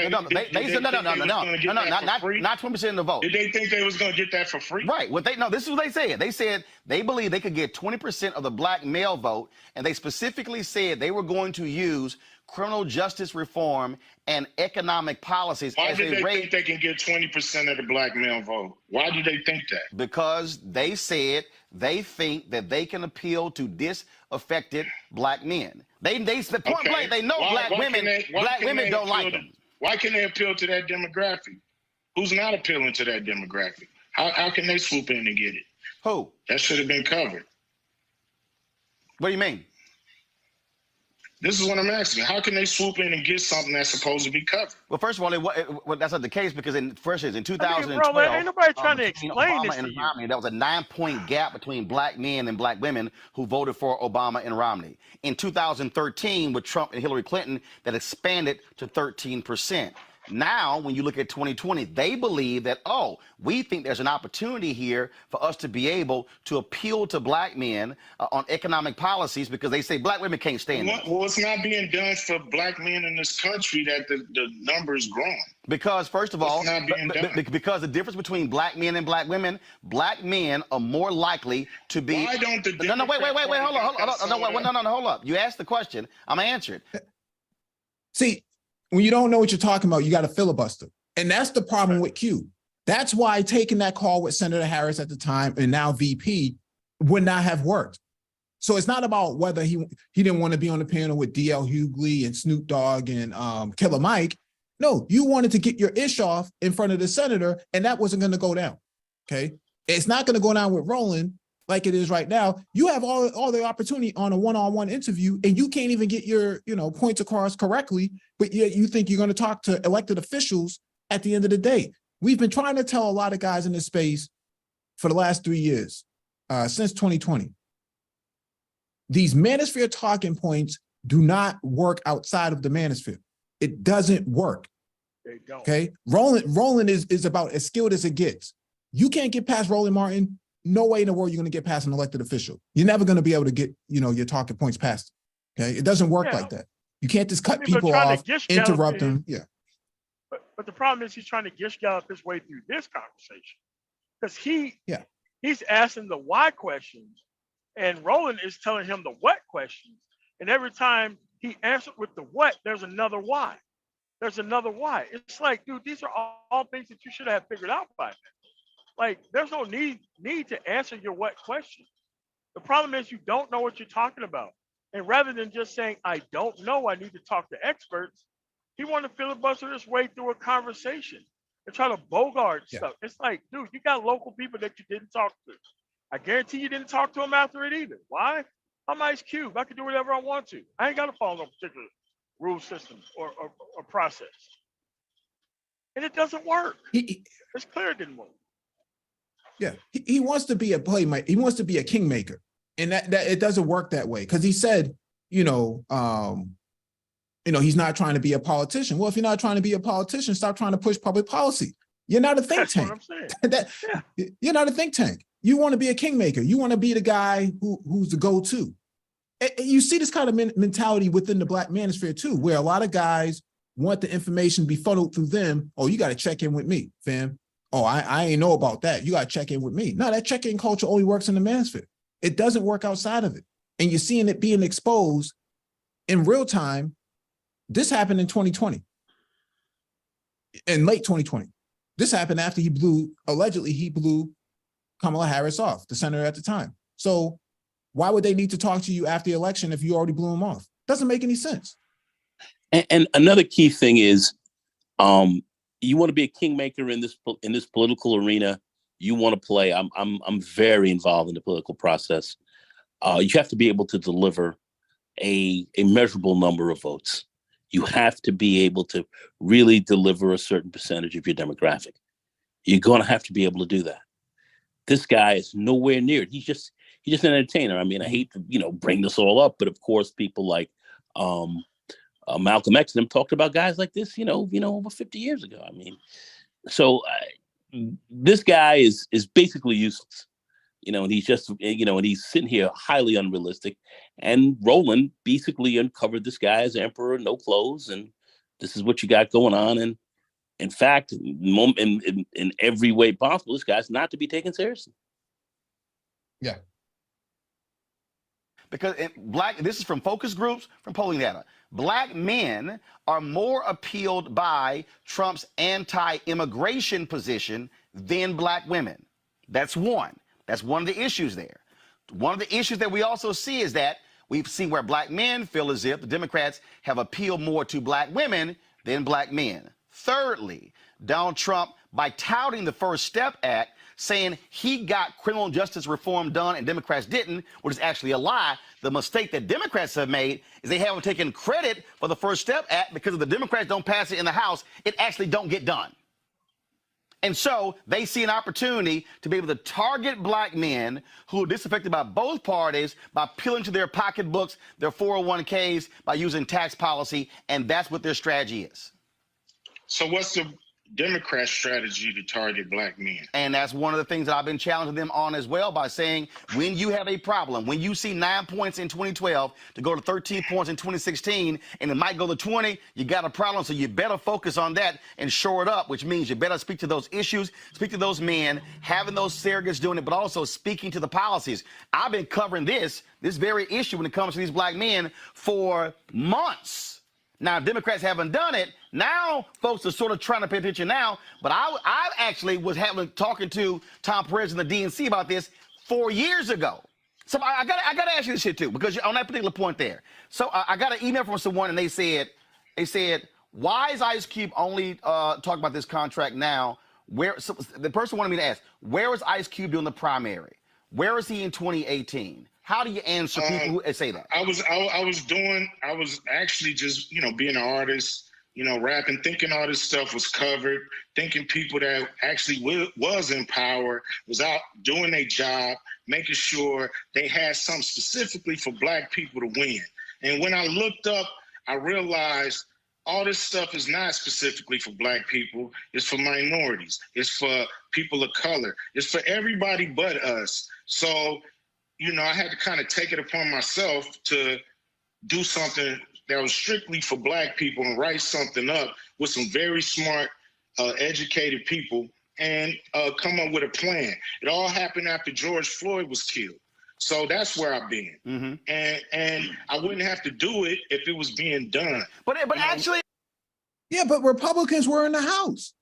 They said no, not 20% of the vote. Did they think they was going to get that for free? Right. This is what they said. They said they believe they could get 20% of the black male vote, and they specifically said they were going to use criminal justice reform and economic policies. Why did they think they can get 20% of the black male vote? Why do they think that? Because they said they think that they can appeal to disaffected black men. They said point blank, they know black women don't like them. Why can they appeal to that demographic? Who's not appealing to that demographic? How can they swoop in and get it? Who? That should have been covered. What do you mean? This is what I'm asking. How can they swoop in and get something that's supposed to be covered? Well, first of all, that's not the case because in 2012, ain't nobody trying to explain this to you. Romney, there was a 9-point gap between black men and black women who voted for Obama and Romney. In 2013, with Trump and Hillary Clinton, that expanded to 13%. Now, when you look at 2020, they believe that, we think there's an opportunity here for us to be able to appeal to black men on economic policies because they say black women can't stand it. Well, it's not being done for black men in this country that the number is growing. Because, first of all, because the difference between black men and black women, black men are more likely to be. Why don't the No, hold up. You asked the question. I'm going to answer it. See, when you don't know what you're talking about, you got to filibuster. And that's the problem with Q. That's why taking that call with Senator Harris at the time and now VP would not have worked. So it's not about whether he didn't want to be on the panel with DL Hughley and Snoop Dogg and Killer Mike. No, you wanted to get your ish off in front of the senator, and that wasn't going to go down. Okay. It's not going to go down with Roland like it is right now. You have all the opportunity on a one-on-one interview, and you can't even get your points across correctly, but yet you think you're going to talk to elected officials at the end of the day. We've been trying to tell a lot of guys in this space for the last 3 years, since 2020. These manosphere talking points do not work outside of the manosphere. It doesn't work. They don't. Okay. Roland is about as skilled as it gets. You can't get past Roland Martin. No way in the world you're going to get past an elected official. You're never going to be able to get, your talking points past. Okay. It doesn't work like that. You can't just cut people off, interrupt them. Yeah. But the problem is he's trying to gish gallop his way through this conversation because he's asking the why questions and Roland is telling him the what questions. And every time he answered with the what, there's another why. There's another why. It's like, dude, these are all things that you should have figured out by now. Like, there's no need to answer your what question. The problem is you don't know what you're talking about. And rather than just saying, I don't know, I need to talk to experts, he wanted to filibuster his way through a conversation and try to bogart stuff. It's like, dude, you got local people that you didn't talk to. I guarantee you didn't talk to them after it either. Why? I'm IceCube. I can do whatever I want to. I ain't got to follow no particular rule system or process. And it doesn't work. It's clear it didn't work. Yeah, he wants to be a playmaker. He wants to be a kingmaker, and that it doesn't work that way. Because he said, he's not trying to be a politician. Well, if you're not trying to be a politician, stop trying to push public policy. You're not a think tank. That's what I'm saying. You're not a think tank. You want to be a kingmaker. You want to be the guy who's the go-to. you see this kind of mentality within the Black manosphere too, where a lot of guys want the information to be funneled through them. Oh, you got to check in with me, fam. Oh, I ain't know about that. You got to check in with me. No, that check-in culture only works in the manosphere. It doesn't work outside of it. And you're seeing it being exposed in real time. This happened in 2020, in late 2020. This happened after allegedly he blew Kamala Harris off, the senator at the time. So why would they need to talk to you after the election if you already blew him off? Doesn't make any sense. And another key thing is, you want to be a kingmaker in this political arena. You want to play. I'm very involved in the political process. You have to be able to deliver a measurable number of votes. You have to be able to really deliver a certain percentage of your demographic. You're going to have to be able to do that. This guy is nowhere near it. He's just an entertainer. I mean, I hate to bring this all up, but of course, people like Malcolm X and them talked about guys like this, over 50 years ago. I mean, so this guy is basically useless. And he's just, and he's sitting here highly unrealistic. And Roland basically uncovered this guy as emperor, no clothes, and this is what you got going on. And in fact, in every way possible, this guy's not to be taken seriously. Yeah. Because this is from focus groups, from polling data. Black men are more appealed by Trump's anti-immigration position than Black women. That's one. That's one of the issues there. One of the issues that we also see is that we've seen where Black men feel as if the Democrats have appealed more to Black women than Black men. Thirdly, Donald Trump, by touting the First Step Act, saying he got criminal justice reform done and Democrats didn't, which is actually a lie. The mistake that Democrats have made is they haven't taken credit for the First Step Act, because if the Democrats don't pass it in the House, it actually don't get done. And so they see an opportunity to be able to target Black men who are disaffected by both parties by peeling to their pocketbooks, their 401ks, by using tax policy, and that's what their strategy is. So what's the Democrat strategy to target Black men? And that's one of the things that I've been challenging them on as well, by saying, when you have a problem, when you see 9 points in 2012 to go to 13 points in 2016, and it might go to 20, you got a problem. So you better focus on that and shore it up, which means you better speak to those issues, speak to those men, having those surrogates doing it, but also speaking to the policies. I've been covering this very issue when it comes to these Black men for months. Now, Democrats haven't done it. Now, folks are sort of trying to pay attention now. But I actually was talking to Tom Perez and the DNC about this 4 years ago. So I gotta ask you this shit too, because on that particular point there. So I got an email from someone, and they said, why is IceCube only talking about this contract now? So the person wanted me to ask, where was IceCube doing the primary? Where is he in 2018? How do you answer people who say that? I was actually just, being an artist, rapping, thinking all this stuff was covered, thinking people that actually was in power, was out doing their job, making sure they had something specifically for Black people to win. And when I looked up, I realized all this stuff is not specifically for Black people. It's for minorities. It's for people of color. It's for everybody but us. So, I had to kind of take it upon myself to do something that was strictly for Black people and write something up with some very smart, educated people and come up with a plan. It all happened after George Floyd was killed. So that's where I've been. Mm-hmm. And I wouldn't have to do it if it was being done. But actually. Yeah, but Republicans were in the House,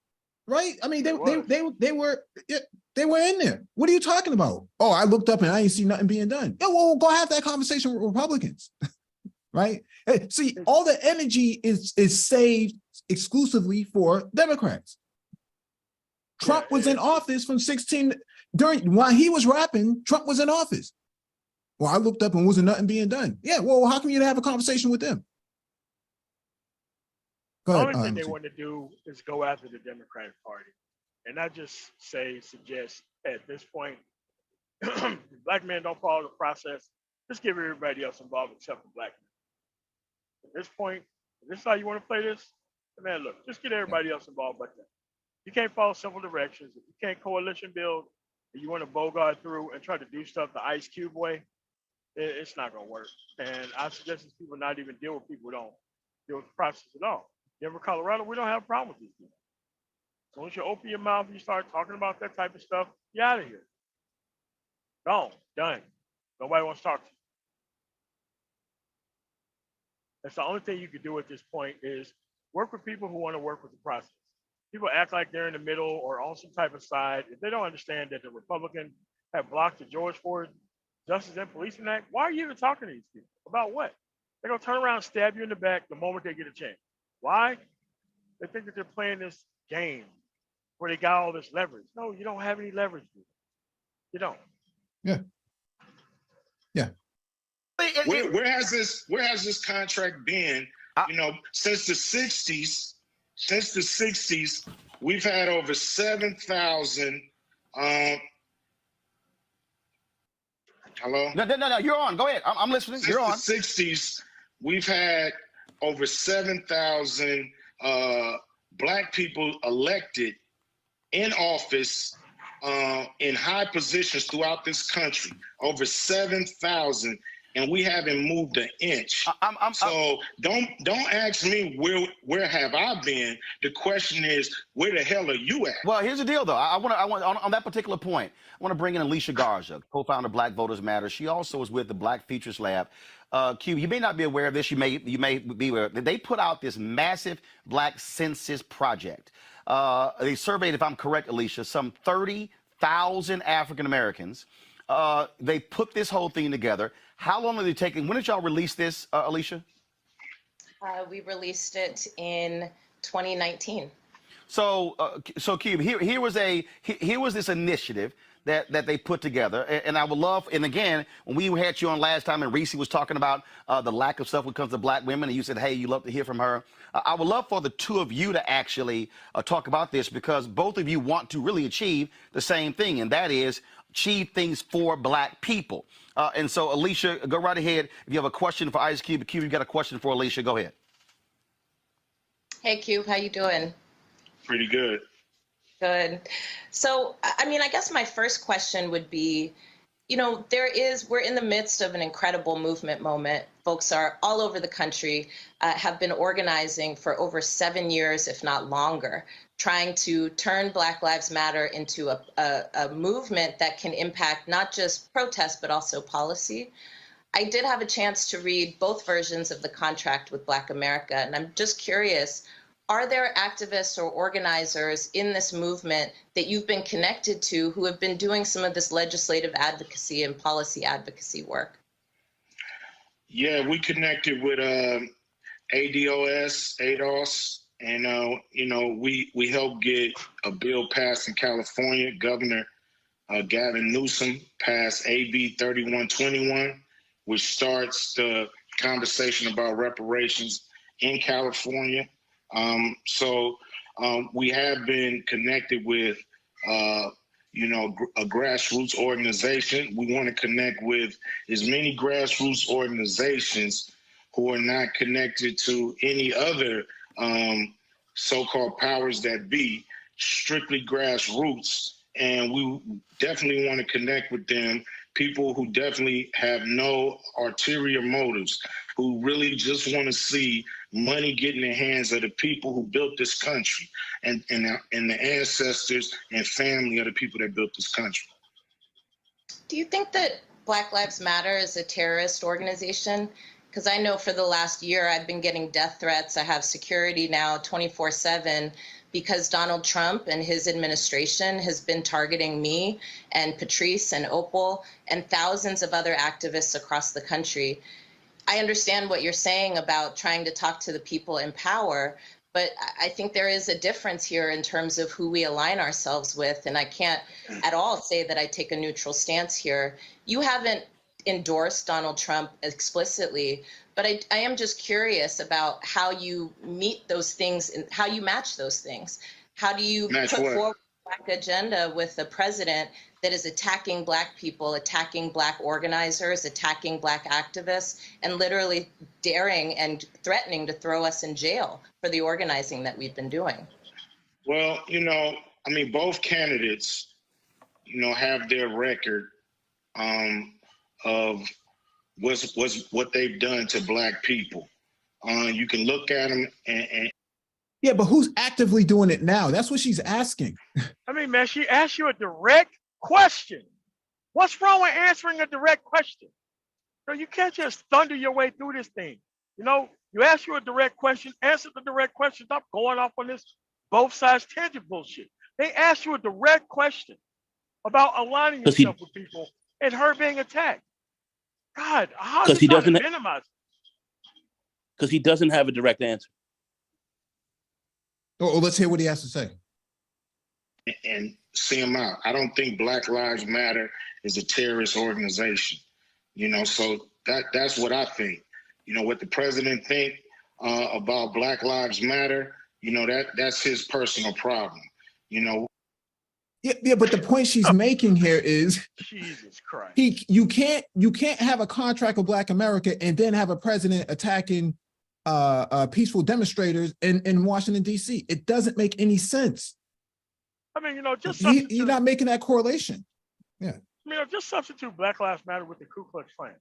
right? I mean, they were in there. What are you talking about? Oh, I looked up and I ain't see nothing being done. Yeah, well, go have that conversation with Republicans, right? Hey, see, all the energy is saved exclusively for Democrats. Trump was in office from 16 while he was rapping. Trump was in office. Well, I looked up and wasn't nothing being done. Yeah, well, how come you didn't have a conversation with them? Go ahead. The only thing they want to do is go after the Democratic Party. And I just suggest at this point, if Black men don't follow the process, just give everybody else involved except for Black men. At this point, if this is how you want to play this, man, look, just get everybody else involved like that. You can't follow simple directions. If you can't coalition build, and you want to bogart through and try to do stuff the IceCube way, It's not gonna work. And I suggest these people not even deal with people who don't deal with the process at all. Denver, Colorado, we don't have a problem with these people. So once you open your mouth and you start talking about that type of stuff, you're out of here. Gone, done. Nobody wants to talk to you. That's the only thing you can do at this point is work with people who want to work with the process. People act like they're in the middle or on some type of side. If they don't understand that the Republicans have blocked the George Floyd Justice and Policing Act, why are you even talking to these people? About what? They're going to turn around and stab you in the back the moment they get a chance. Why? They think that they're playing this game where they got all this leverage. No, you don't have any leverage. You don't. Yeah. Yeah. Where has this contract been? You know, since the 60s. Since the 60s, we've had over 7,000. Hello? No, you're on. Go ahead. I'm listening. Since You're on. the 60s, we've had over 7,000 Black people elected in office in high positions throughout this country. Over 7,000. And we haven't moved an inch. So don't ask me where have I been. The question is, where the hell are you at? Well, here's the deal, though. I want on that particular point, I want to bring in Alicia Garza, co-founder of Black Voters Matter. She also is with the Black Futures Lab. Q, you may not be aware of this. You may be aware. They put out this massive Black census project. They surveyed, if I'm correct, Alicia, some 30,000 African Americans. They put this whole thing together. How long are they taking? When did y'all release this, Alicia? We released it in 2019. So Cube, here was this initiative that they put together, and I would love. And again, when we had you on last time, and Reese was talking about the lack of stuff when it comes to Black women, and you said, "Hey, you love to hear from her." I would love for the two of you to actually talk about this, because both of you want to really achieve the same thing, and that is achieve things for Black people. And so, Alicia, go right ahead. If you have a question for IceCube, Cube, you got a question for Alicia, go ahead. Hey, Cube, how you doing? Pretty good. Good. So, I mean, I guess my first question would be, you know, we're in the midst of an incredible movement moment. Folks are all over the country, have been organizing for over 7 years, if not longer, trying to turn Black Lives Matter into a movement that can impact not just protest, but also policy. I did have a chance to read both versions of the contract with Black America, and I'm just curious, are there activists or organizers in this movement that you've been connected to who have been doing some of this legislative advocacy and policy advocacy work? Yeah, we connected with ADOS, and you know, we helped get a bill passed in California. Governor Gavin Newsom passed AB 3121, which starts the conversation about reparations in California. So we have been connected with, you know, a grassroots organization. We want to connect with as many grassroots organizations who are not connected to any other so-called powers that be, strictly grassroots. And we definitely want to connect with them, people who definitely have no ulterior motives, who really just want to see money get in the hands of the people who built this country and the ancestors and family of the people that built this country. Do you think that Black Lives Matter is a terrorist organization? Because I know for the last year I've been getting death threats. I have security now 24/7 because Donald Trump and his administration has been targeting me and Patrice and Opal and thousands of other activists across the country. I understand what you're saying about trying to talk to the people in power, but I think there is a difference here in terms of who we align ourselves with. And I can't at all say that I take a neutral stance here. You haven't endorsed Donald Trump explicitly, but I am just curious about how you meet those things and how you match those things. How do you put forward a Black agenda with a president that is attacking Black people, attacking Black organizers, attacking Black activists, and literally daring and threatening to throw us in jail for the organizing that we've been doing? Well, you know, I mean, both candidates, you know, have their record of was what they've done to Black people. You can look at them and yeah, but who's actively doing it now? That's what she's asking. I mean, man, she asked you a direct question. What's wrong with answering a direct question? So you can't just thunder your way through this thing. You know, you ask you a direct question, answer the direct question. Stop going off on this both sides tangent bullshit. They asked you a direct question about aligning yourself with people and her being attacked. God, how is he doesn't minimize? Because he doesn't have a direct answer. Oh, let's hear what he has to say. And see him out. I don't think Black Lives Matter is a terrorist organization. You know, so that's what I think. You know, what the president think about Black Lives Matter, you know, that's his personal problem. You know. Yeah, but the point she's making here is Jesus Christ. You can't have a contract with Black America and then have a president attacking peaceful demonstrators in Washington, D.C. It doesn't make any sense. I mean, you know, just you're not making that correlation. Yeah. I mean, just substitute Black Lives Matter with the Ku Klux Klan.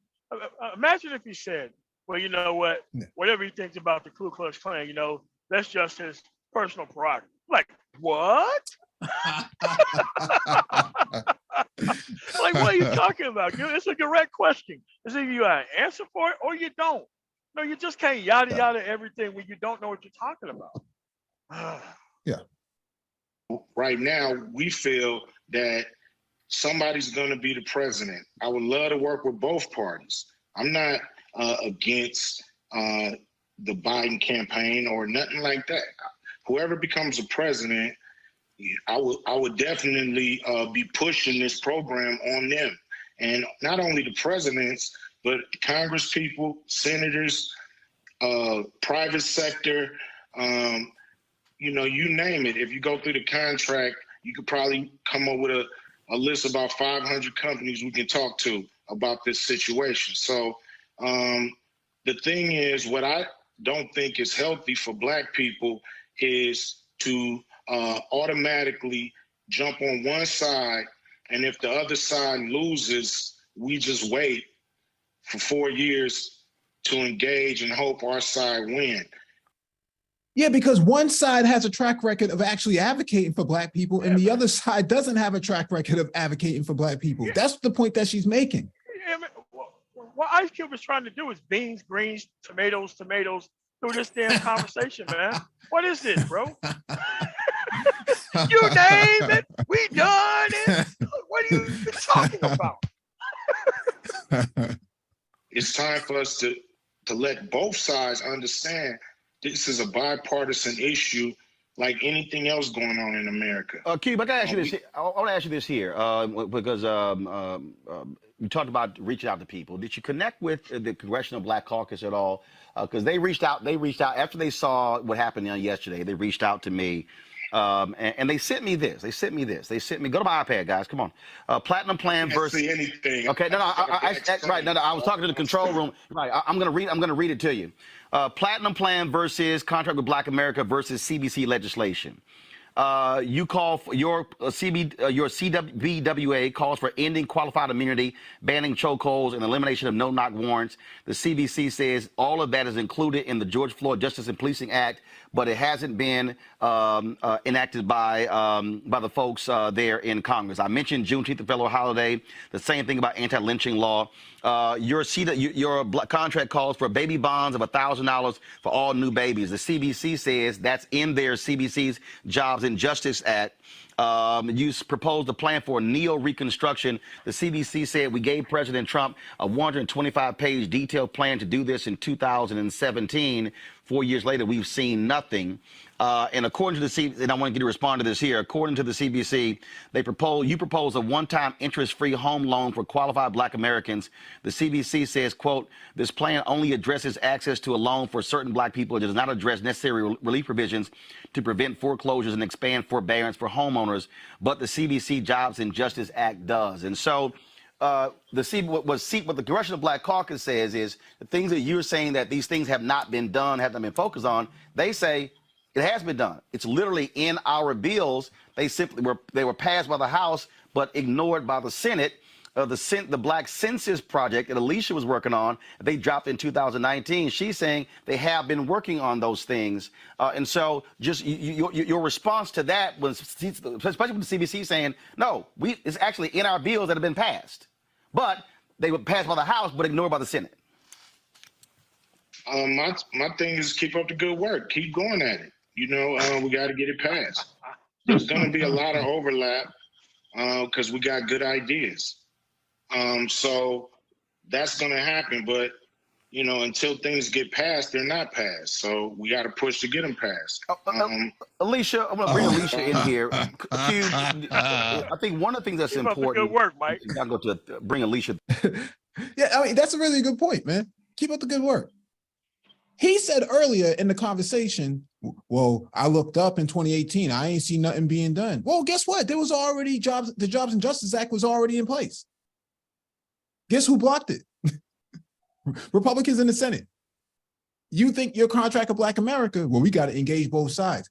Imagine if he said, well, you know what, whatever he thinks about the Ku Klux Klan, you know, that's just his personal prerogative. Like, what? Like, what are you talking about? It's a direct question. It's either you have an answer for it or you don't. No, you just can't yada yada everything when you don't know what you're talking about. Yeah. Right now, we feel that somebody's going to be the president. I would love to work with both parties. I'm not against the Biden campaign or nothing like that. Whoever becomes a president, I would definitely be pushing this program on them. And not only the presidents, but Congress people, senators, private sector, you know, you name it. If you go through the contract, you could probably come up with a list of about 500 companies we can talk to about this situation. So the thing is, what I don't think is healthy for Black people is to automatically jump on one side, and if the other side loses, we just wait for 4 years to engage and hope our side win. Yeah, because one side has a track record of actually advocating for Black people, and the other side doesn't have a track record of advocating for Black people. That's the point that she's making. Yeah, I mean, what IceCube is trying to do is beans, greens, tomatoes through this damn conversation, man. What is this, bro? You name it, we done it. What are you talking about? It's time for us to let both sides understand this is a bipartisan issue like anything else going on in America. Cube, I gotta ask you this. I want to ask you this here because you talked about reaching out to people. Did you connect with the Congressional Black Caucus at all? Because they reached out. They reached out after they saw what happened yesterday. They reached out to me. And they sent me this. They sent me, go to my iPad, guys. Come on. Platinum Plan versus. See anything. Okay, right. No, I was talking to the control room. Right, I'm gonna read it to you. Platinum Plan versus contract with Black America versus CBC legislation. You call for your CBWA calls for ending qualified immunity, banning chokeholds, and elimination of no-knock warrants. The CBC says all of that is included in the George Floyd Justice and Policing Act, but it hasn't been enacted by the folks there in Congress. I mentioned Juneteenth, the federal holiday. The same thing about anti-lynching law. Your contract calls for baby bonds of $1,000 for all new babies. The CBC says that's in their CBC's Jobs and Justice Act. You proposed a plan for neo-reconstruction. The CBC said we gave President Trump a 125-page detailed plan to do this in 2017. 4 years later, we've seen nothing. And according to the CBC, and I want to get you to respond to this here. According to the CBC, you propose a one-time interest-free home loan for qualified Black Americans. The CBC says, quote, this plan only addresses access to a loan for certain Black people. It does not address necessary relief provisions to prevent foreclosures and expand forbearance for homeowners. But the CBC Jobs and Justice Act does. And so what the Congressional Black Caucus says is the things that you're saying that these things have not been done, have not been focused on, they say it has been done. It's literally in our bills. They were passed by the House but ignored by the Senate. the Black Census Project that Alicia was working on, they dropped in 2019. She's saying they have been working on those things. And so just your response to that was, especially with the CBC saying, no, it's actually in our bills that have been passed. But they were passed by the House, but ignored by the Senate. My thing is keep up the good work. Keep going at it. We got to get it passed. There's going to be a lot of overlap because we got good ideas. So that's going to happen. But, until things get passed, they're not passed. So we got to push to get them passed. Alicia, I'm going to bring Alicia in here. I think one of the things that's important. Good work, Mike. I'm going to bring Alicia. Yeah, I mean, that's a really good point, man. Keep up the good work. He said earlier in the conversation, well, I looked up in 2018, I ain't seen nothing being done. Well, guess what? There was already the Jobs and Justice Act was already in place. Guess who blocked it? Republicans in the Senate. You think your contract of Black America, well, we got to engage both sides.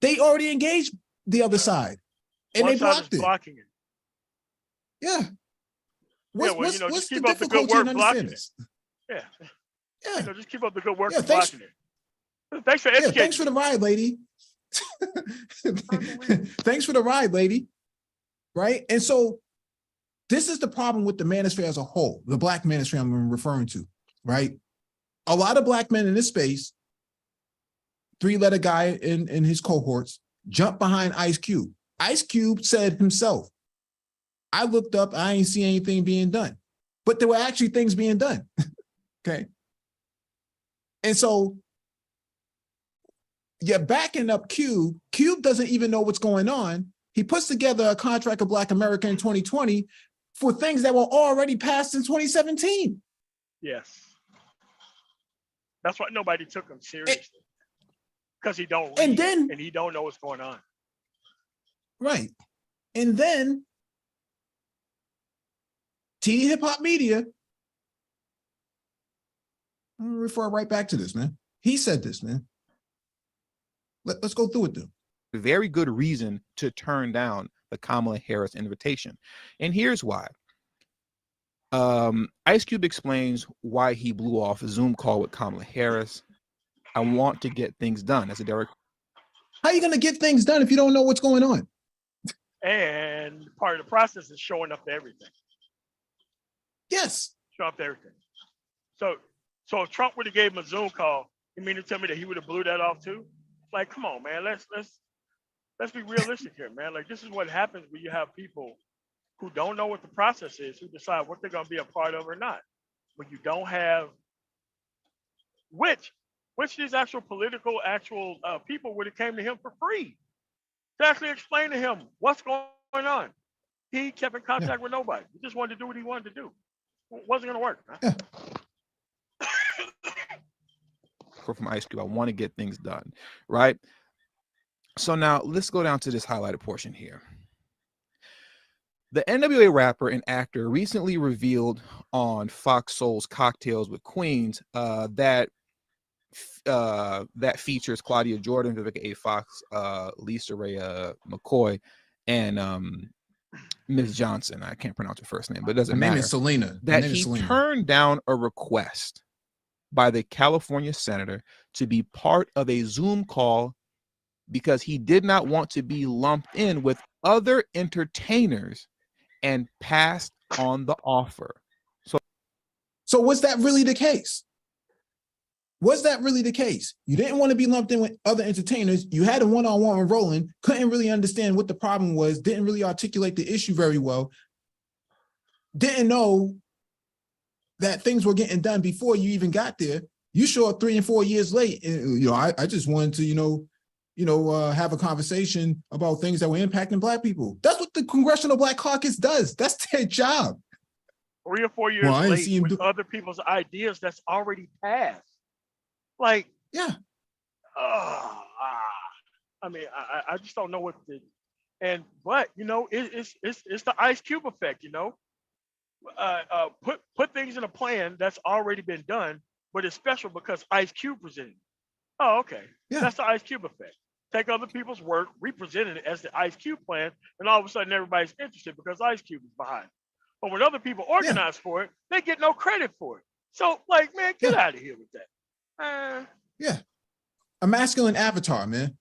They already engaged the other side and they blocked it. Blocking it. Yeah. What's just the keep up the good difficulty in work blocking understanding it. this? Yeah. Just keep up the good work thanks, blocking it. Thanks for educating. Thanks for the ride, lady. Thanks for the ride, lady. Right? And so this is the problem with the manosphere as a whole, the Black manosphere I'm referring to, right? A lot of Black men in this space, three-letter guy in his cohorts, jump behind IceCube. IceCube said himself, I looked up, I ain't see anything being done. But there were actually things being done, okay? And so you're backing up Cube. Cube doesn't even know what's going on. He puts together a contract of Black America in 2020 for things that were already passed in 2017. Yes. That's why nobody took him seriously. Because he don't read and he don't know what's going on. Right. And then TD Hip Hop Media, I'm gonna refer right back to this, man. He said this, man. Let's go through it, though. Very good reason to turn down the Kamala Harris invitation. And here's why. IceCube explains why he blew off a Zoom call with Kamala Harris. I want to get things done. As a direct. How are you going to get things done if you don't know what's going on? And part of the process is showing up to everything. Yes. Show up to everything. So if Trump would have gave him a Zoom call, you mean to tell me that he would have blew that off too? Like, come on, man. Let's be realistic here, man. Like, this is what happens when you have people who don't know what the process is, who decide what they're going to be a part of or not. When you don't have, which these actual political people would have came to him for free to actually explain to him what's going on. He kept in contact with nobody. He just wanted to do what he wanted to do. It wasn't going to work. Man. From IceCube, I want to get things done, right? So now let's go down to this highlighted portion here. The NWA rapper and actor recently revealed on Fox Soul's Cocktails with Queens that features Claudia Jordan, Vivica A. Fox, Lisa Ray McCoy, and Ms. Johnson. I can't pronounce her first name, but it doesn't matter. Her name is Selena. That he turned down a request by the California senator to be part of a Zoom call because he did not want to be lumped in with other entertainers and passed on the offer. So was that really the case? Was that really the case? You didn't want to be lumped in with other entertainers. You had a one-on-one with Roland, couldn't really understand what the problem was, didn't really articulate the issue very well, didn't know that things were getting done before you even got there. You show up 3 and 4 years late. And, I just wanted to, have a conversation about things that were impacting Black people. That's what the Congressional Black Caucus does. That's their job. 3 or 4 years late with other people's ideas that's already passed. Like, yeah. I mean, I just don't know what to do. But it's the IceCube effect, Put things in a plan that's already been done, but it's special because IceCube presented it. Oh, okay. Yeah. That's the IceCube effect. Take other people's work, represent it as the IceCube plan, and all of a sudden everybody's interested because IceCube is behind it. But when other people organize for it, they get no credit for it. So, like, man, get out of here with that. Yeah. A masculine avatar, man.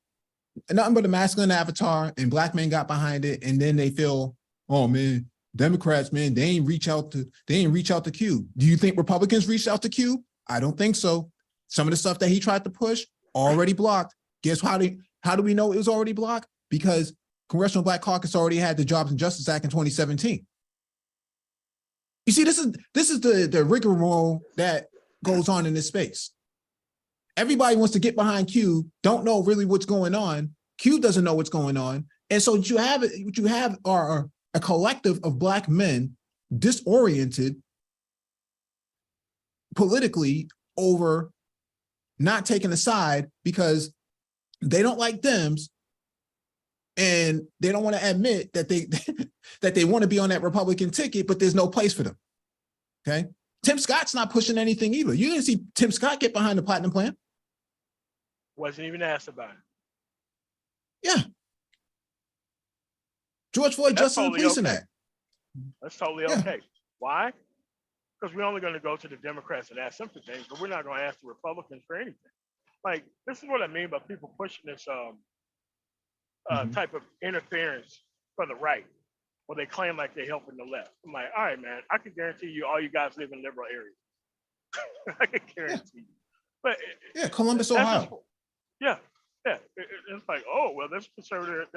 Nothing but a masculine avatar, and black men got behind it, and then they feel, oh man, Democrats, man, they ain't reach out to Q. Do you think Republicans reached out to Q? I don't think so. Some of the stuff that he tried to push already blocked. Guess how do we know it was already blocked? Because Congressional Black Caucus already had the Jobs and Justice Act in 2017. You see, this is the rigmarole that goes on in this space. Everybody wants to get behind Q, don't know really what's going on. Q doesn't know what's going on. And so what you have are a collective of black men disoriented politically over not taking a side because they don't like Dems and they don't want to admit that they want to be on that Republican ticket, but there's no place for them. Okay. Tim Scott's not pushing anything either. You didn't see Tim Scott get behind the Platinum Plan. Wasn't even asked about it. Yeah. George Floyd Justice and totally Policing okay. Act. That's totally okay. Why? Because we're only going to go to the Democrats and ask them for things, but we're not going to ask the Republicans for anything. Like, this is what I mean by people pushing this type of interference for the right, where they claim like they're helping the left. I'm like, all right, man, I can guarantee you all you guys live in liberal areas. I can guarantee you. But Columbus, Ohio. It's like, oh, well, there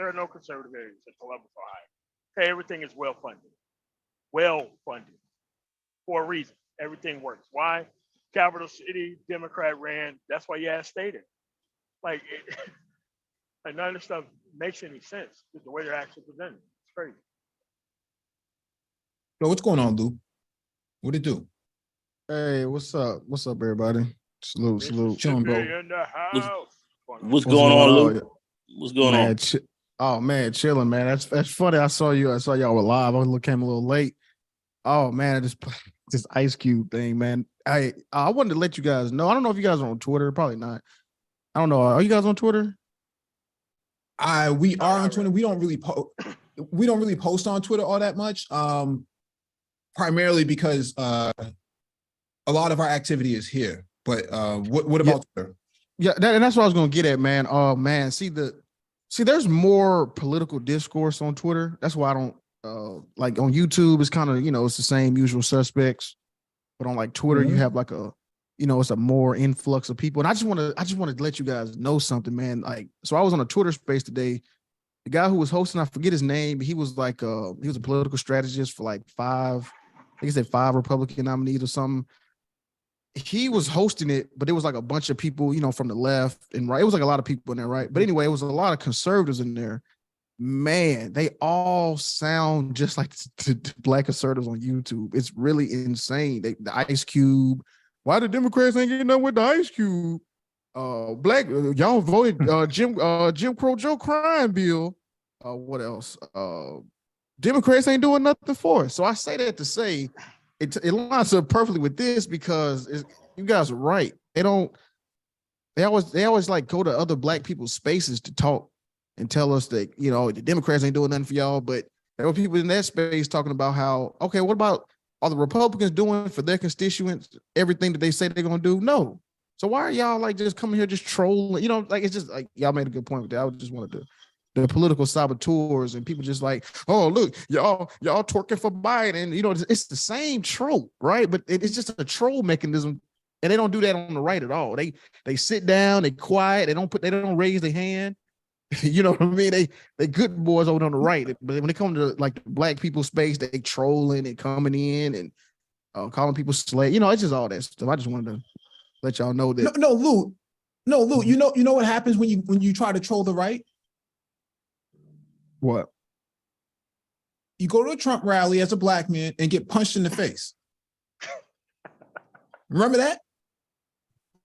are no conservative areas in Columbus, Ohio. Okay, everything is well funded for a reason. Everything works. Why? Capital City, Democrat ran. That's why Yas stayed there. Like none of this stuff makes any sense with the way they're actually presented. It's crazy. So what's going on, Lou? What it do? Hey, what's up? What's up, everybody? Salute. Chilling, bro. In the house. What's going on, Luke? What's going on? Oh man, chilling, man. That's funny. I saw y'all were live. I came a little late. Oh man, this IceCube thing, man. I wanted to let you guys know. I don't know if you guys are on Twitter. Probably not. I don't know. Are you guys on Twitter? We are on Twitter. We don't really post on Twitter all that much. Primarily because a lot of our activity is here. But what about Twitter? Yeah, and that's what I was gonna get at, man. Oh man, see, there's more political discourse on Twitter. That's why I don't like on YouTube. It's kind of it's the same usual suspects, but on like Twitter, you have like it's a more influx of people. And I just want to let you guys know something, man. Like, so I was on a Twitter space today. The guy who was hosting, I forget his name, but he was like he was a political strategist for like 5 Republican nominees or something. He was hosting it, but it was like a bunch of people, from the left and right. It was like a lot of people in there, right? But anyway, it was a lot of conservatives in there. Man, they all sound just like the black conservatives on YouTube. It's really insane. The IceCube. Why the Democrats ain't getting up with the IceCube? Black y'all voted Jim Crow Joe crime bill. What else? Democrats ain't doing nothing for us. So I say that to say it lines up perfectly with this because you guys are right. They always like go to other black people's spaces to talk and tell us that, the Democrats ain't doing nothing for y'all. But there were people in that space talking about how, okay, what about are the Republicans doing for their constituents everything that they say they're going to do? No. So why are y'all like just coming here just trolling? It's just like y'all made a good point with that. I just wanted the political saboteurs and people just like, oh, look, y'all twerking for Biden. It's the same trope, right? But it's just a troll mechanism. And they don't do that on the right at all. They sit down, they quiet, they don't raise their hand. You know what I mean? They good boys over on the right. But when it comes to like the black people space, they trolling and coming in and calling people slave. It's just all that stuff. I just wanted to let y'all know that. No, Lou. You know what happens when you try to troll the right? What? You go to a Trump rally as a black man and get punched in the face. Remember that?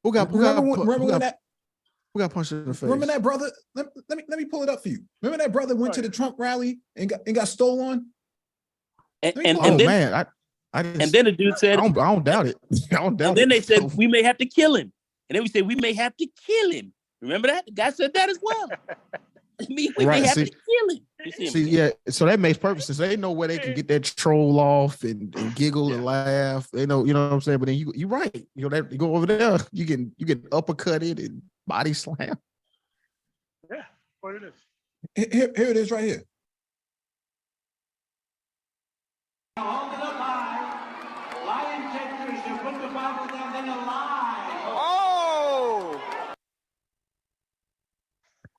Who got punched in the face? Remember that brother? Let me pull it up for you. Remember that brother went to the Trump rally and got stolen? And then the dude said, I don't doubt it. And then they said we may have to kill him. And then we said we may have to kill him. Remember that? The guy said that as well. We may have to kill him. See, yeah, so that makes perfect sense. They know where they can get that troll off and giggle and laugh. They know, you know what I'm saying. But then you're right. You know that you go over there, you can uppercut it and body slam. Yeah, what it is. Here it is right here.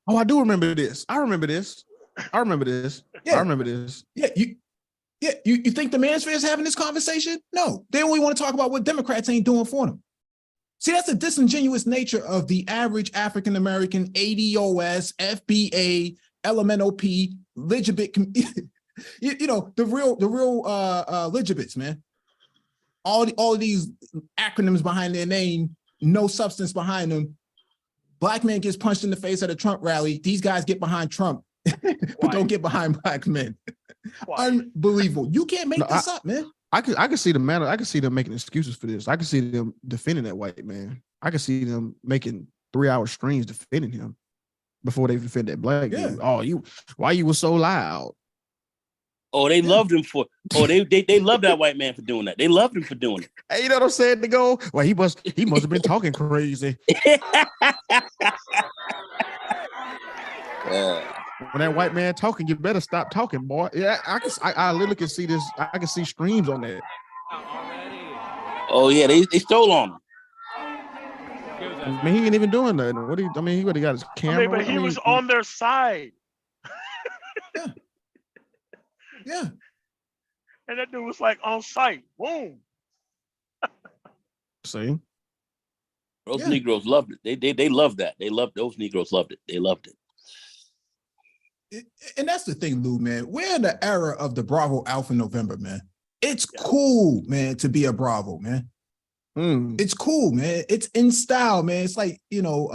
Oh, I do remember this. I remember this. Yeah. I remember this. Yeah, you think the manosphere is having this conversation? No, they only want to talk about what Democrats ain't doing for them. See, that's a disingenuous nature of the average African American ADOS, FBA, LMNOP, Legibit, you know, the real Legibits, man. All of these acronyms behind their name, no substance behind them. Black man gets punched in the face at a Trump rally. These guys get behind Trump, but don't get behind black men. Unbelievable. You can't make this up, man. I could see the matter. I could see them making excuses for this. I could see them defending that white man. I could see them making 3-hour streams defending him before they defend that black dude. Oh, why you were so loud? Oh, they loved him for. Oh, they loved that white man for doing that. They loved him for doing it. Hey, you know what I'm saying? To go. Well, he must have been talking crazy. When that white man talking, you better stop talking, boy. Yeah, I literally can see this. I can see streams on that. Oh yeah, they stole on him. I mean, he ain't even doing that. He would have got his camera. But he was on their side. Yeah. And that dude was like on site. Boom. See? Those Negroes loved it. They loved that. Those Negroes loved it. They loved it. And that's the thing, Lou, man. We're in the era of the Bravo Alpha November, man. It's cool, man, to be a Bravo, man. It's cool, man. It's in style, man. It's like, you know,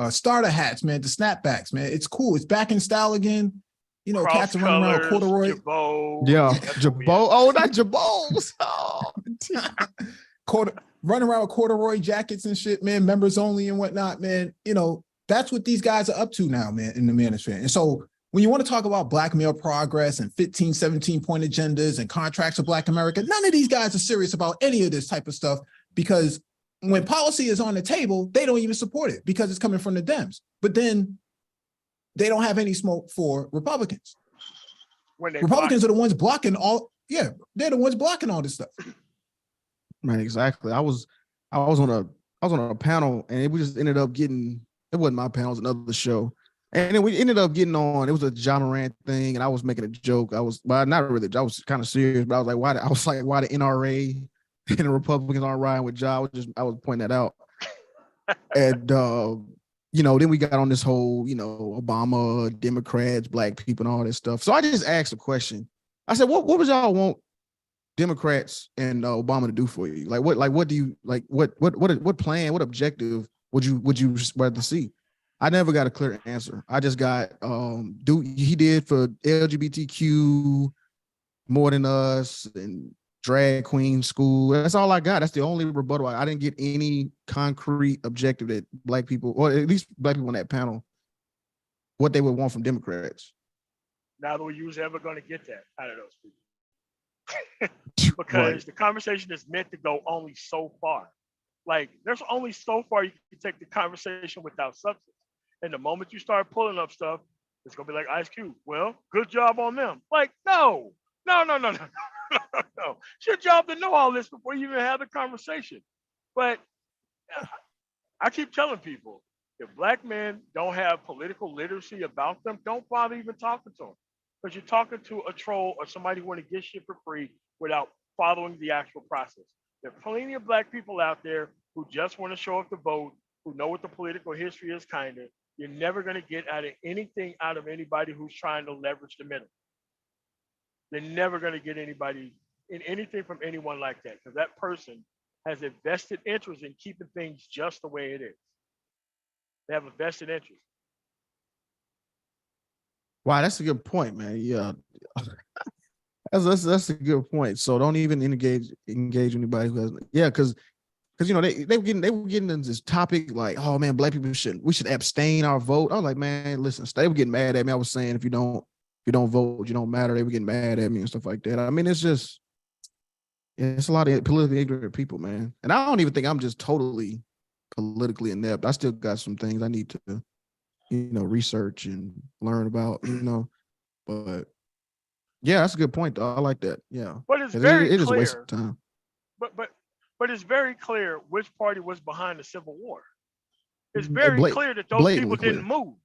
starter hats, man, the snapbacks, man. It's cool. It's back in style again. You know, Cross cats are running around with corduroy. Jabot. Yeah, Jabot. Oh, not Jabos. Running around with corduroy jackets and shit, man, members only and whatnot, man. You know, that's what these guys are up to now, man, in the manosphere. And so when you want to talk about black male progress and 15, 17-point agendas and contracts of Black America, none of these guys are serious about any of this type of stuff, because when policy is on the table, they don't even support it because it's coming from the Dems. But then they don't have any smoke for Republicans. Republicans are the ones blocking all. Yeah, they're the ones blocking all this stuff. Man, exactly. I was on a panel, and we just ended up getting. It wasn't my panel; it was another show, and then we ended up getting on. It was a John Morant thing, and I was making a joke. I was not really. I was kind of serious, but I was like, why the NRA and the Republicans aren't riding with Ja? I was pointing that out, and. You know, then we got on this whole, you know, Obama, Democrats, black people, and all this stuff. So I just asked a question. I said, what would y'all want Democrats and Obama to do for you? What do you like? What plan? What objective would you rather see? I never got a clear answer. I just got he did for LGBTQ more than us and drag queen school. That's all I got. That's the only rebuttal. I didn't get any concrete objective that black people, or at least black people on that panel, what they would want from Democrats. Now that you was ever going to get that out of those people. Because the conversation is meant to go only so far. Like, there's only so far you can take the conversation without substance. And the moment you start pulling up stuff, it's going to be like IceCube. Well, good job on them. Like, no. It's your job to know all this before you even have the conversation. But I keep telling people, if black men don't have political literacy about them, don't bother even talking to them. Because you're talking to a troll or somebody who want to get shit for free without following the actual process. There are plenty of black people out there who just want to show up to vote, who know what the political history is, kind of. You're never going to get anything out of anybody who's trying to leverage the middle. They're never going to get anything from anyone like that, because that person has a vested interest in keeping things just the way it is. They have a vested interest. Wow, that's a good point, man. Yeah, that's a good point. So don't even engage anybody who has. Yeah, because you know they were getting into this topic like, oh man, black people we should abstain our vote. I was like, man, listen, they were getting mad at me. I was saying if you don't you don't vote, you don't matter. They were getting mad at me and stuff like that. I mean, it's a lot of politically ignorant people, man. And I don't even think I'm just totally politically inept. I still got some things I need to, research and learn about, But yeah, that's a good point, though. I like that. Yeah. But it's very it is a clear. waste of time. But it's very clear which party was behind the Civil War. It's Mm, very clear that those blatantly people didn't move.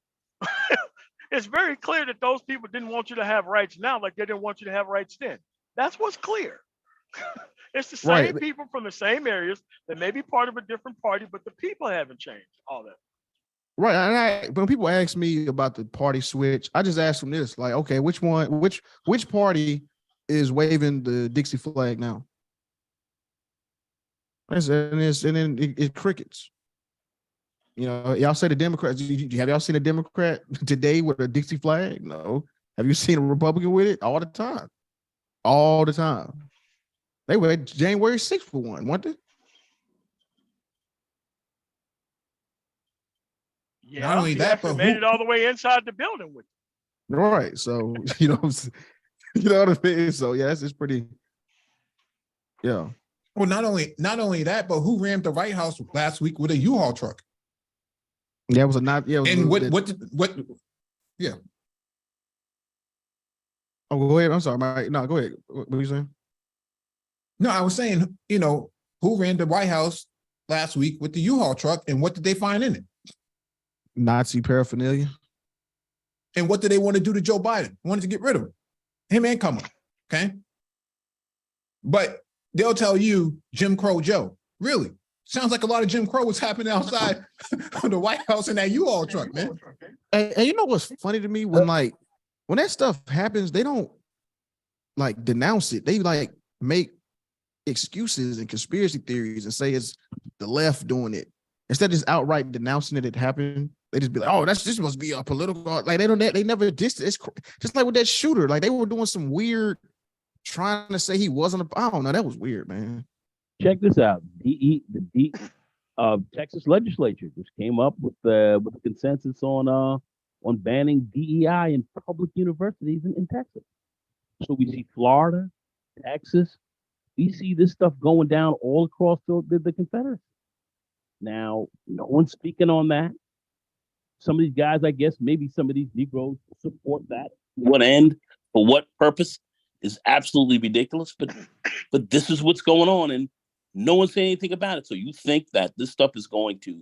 It's very clear that those people didn't want you to have rights now like they didn't want you to have rights then. That's what's clear. It's the same Right. people from the same areas that may be part of a different party, but the people haven't changed. All that. Right. And when people ask me about the party switch, I just ask them this, like, okay, which party is waving the Dixie flag now? And then it crickets. Y'all say the Democrats. Have y'all seen a Democrat today with a Dixie flag? No. Have you seen a Republican with it? All the time. All the time. They were January 6th for one, weren't they? Yeah. Not only that, but made it all the way inside the building with it. Right. So you know what I mean? So yeah, it's pretty. Yeah. Well, not only that, but who rammed the White House last week with a U-Haul truck? Yeah, it was a not. Yeah. And what? Yeah. Oh, go ahead. I'm sorry. No, go ahead. What were you saying? No, I was saying, who ran the White House last week with the U-Haul truck, and what did they find in it? Nazi paraphernalia. And what did they want to do to Joe Biden? Wanted to get rid of him and Kamala. Okay. But they'll tell you Jim Crow Joe. Really? Sounds like a lot of Jim Crow was happening outside of the White House in that U-Haul truck, man. And you know what's funny to me? When that stuff happens, they don't denounce it. They make excuses and conspiracy theories and say it's the left doing it. Instead of just outright denouncing it happened, they just be like, "Oh, this must be a political." Like they never dissed it. It's just like with that shooter. Like they were doing some weird, trying to say he wasn't. I don't know. That was weird, man. Check this out. The Texas legislature just came up with the consensus on banning DEI in public universities in Texas. So we see Florida, Texas. We see this stuff going down all across the Confederacy. Now, no one's speaking on that. Some of these guys, I guess, maybe some of these Negroes support that. What end? For what purpose? Is absolutely ridiculous. But this is what's going on, and no one's saying anything about it. So you think that this stuff is going to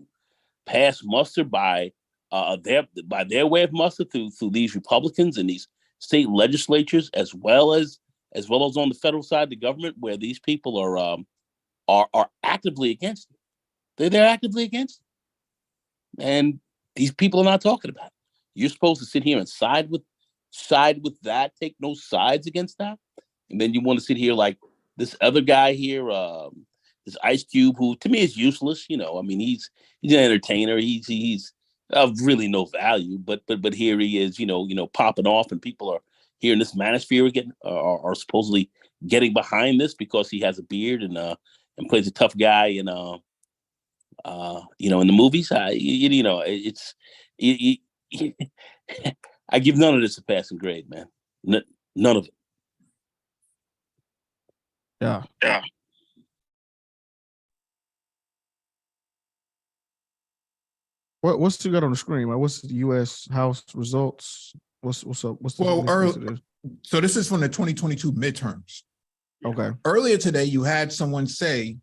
pass muster by their way of muster through these Republicans and these state legislatures, as well as on the federal side of the government, where these people are actively against it. They're actively against it. And these people are not talking about it. You're supposed to sit here and side with that, take no sides against that. And then you want to sit here like this other guy here, this IceCube, who to me is useless. I mean, he's an entertainer. He's of really no value, but here he is, popping off, and people are here in this manosphere again, are supposedly getting behind this because he has a beard and plays a tough guy in in the movies. I give none of this a passing grade, man. None of it. Yeah. What's you got on the screen? Like, what's the U.S. House results? What's up? So this is from the 2022 midterms. Okay. Earlier today, you had someone say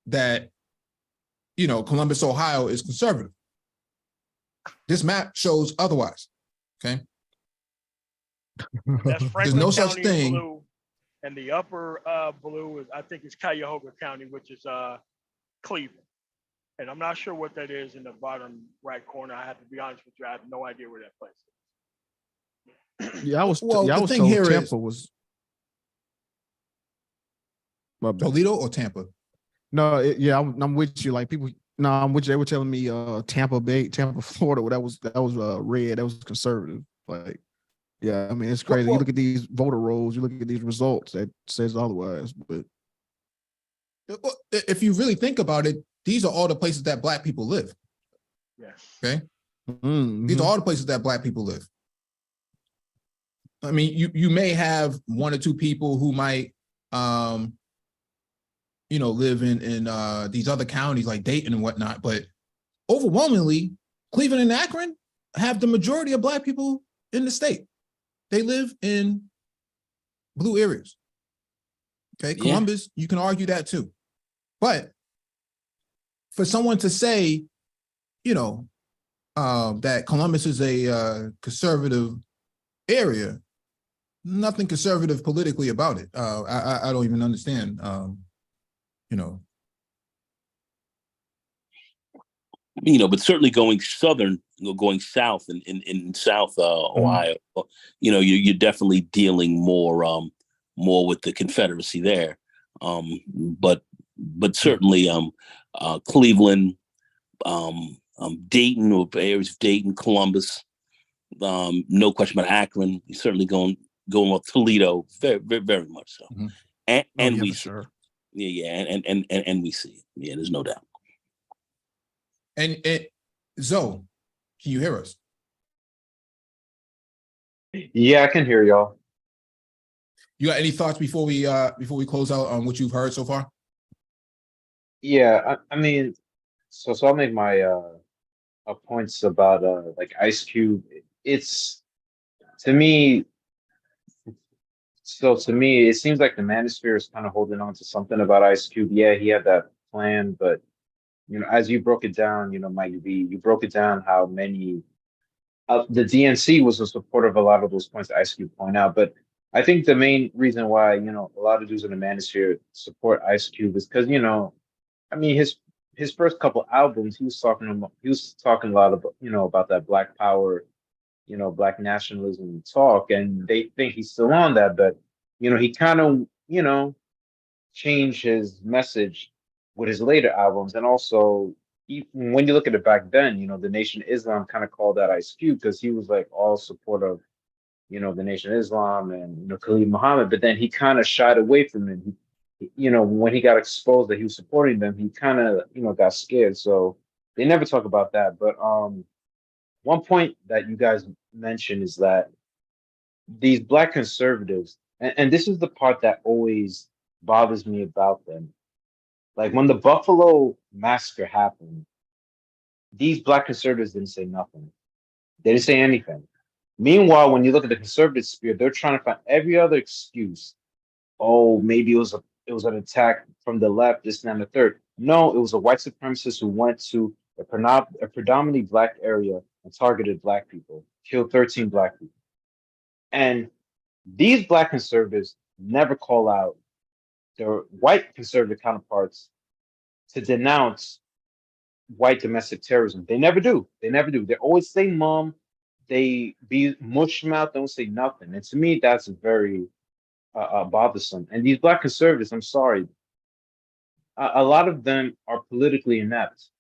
that, Columbus, Ohio is conservative. This map shows otherwise. Okay. That's There's no such County thing. Blue, and the upper blue is, I think, it's Cuyahoga County, which is Cleveland. And I'm not sure what that is in the bottom right corner. I have to be honest with you. I have no idea where that place is. Yeah, I was the thing told here Tampa is, was Toledo or Tampa? No, I'm with you. Like people, no, I'm with you. They were telling me Tampa Bay, Tampa, Florida. That was red. That was conservative. Like, yeah, I mean, it's crazy. You look at these voter rolls, you look at these results, that says otherwise. But if you really think about it, these are all the places that Black people live. Yes. Okay. Mm-hmm. These are all the places that Black people live. I mean, you may have one or two people who might, live in these other counties like Dayton and whatnot, but overwhelmingly, Cleveland and Akron have the majority of Black people in the state. They live in blue areas. Okay, Yeah. Columbus, you can argue that too. But for someone to say, that Columbus is a conservative area, nothing conservative politically about it. I don't even understand. But certainly going southern, going south in South Ohio, you're definitely dealing more with the Confederacy there. But certainly Cleveland, Dayton, or areas of Dayton, Columbus, no question about Akron. Certainly going with Toledo, very, very, very much so. Mm-hmm. And we see, sure. and we see, there's no doubt. And Zoe, can you hear us? Yeah, I can hear y'all. You got any thoughts before we close out on what you've heard so far? Yeah, I mean, so I'll make my points about like IceCube. It's to me, it seems like the manosphere is kind of holding on to something about IceCube. Yeah, he had that plan, but as you broke it down, Mike V, you broke it down how many the DNC was in support of a lot of those points that IceCube point out. But I think the main reason why, a lot of dudes in the manosphere support IceCube is because, I mean, his first couple albums, he was talking a lot about, about that Black power, Black nationalism talk, and they think he's still on that, but he kind of, changed his message with his later albums, and also when you look at it back then, the Nation of Islam kind of called that IceCube because he was like all support of, the Nation of Islam and Khalid Muhammad, but then he kind of shied away from it. When he got exposed that he was supporting them, he kind of got scared. So they never talk about that. But one point that you guys mentioned is that these Black conservatives, and this is the part that always bothers me about them. Like when the Buffalo massacre happened, these Black conservatives didn't say nothing. They didn't say anything. Meanwhile, when you look at the conservative sphere, they're trying to find every other excuse. Oh, maybe it was an attack from the left, this and that, and the third. No, it was a white supremacist who went to a predominantly Black area and targeted Black people, killed 13 Black people. And these Black conservatives never call out their white conservative counterparts to denounce white domestic terrorism. They never do. They always say mum. They be mush mouth, don't say nothing. And to me, that's very bothersome. And these Black conservatives, I'm sorry, a lot of them are politically inept.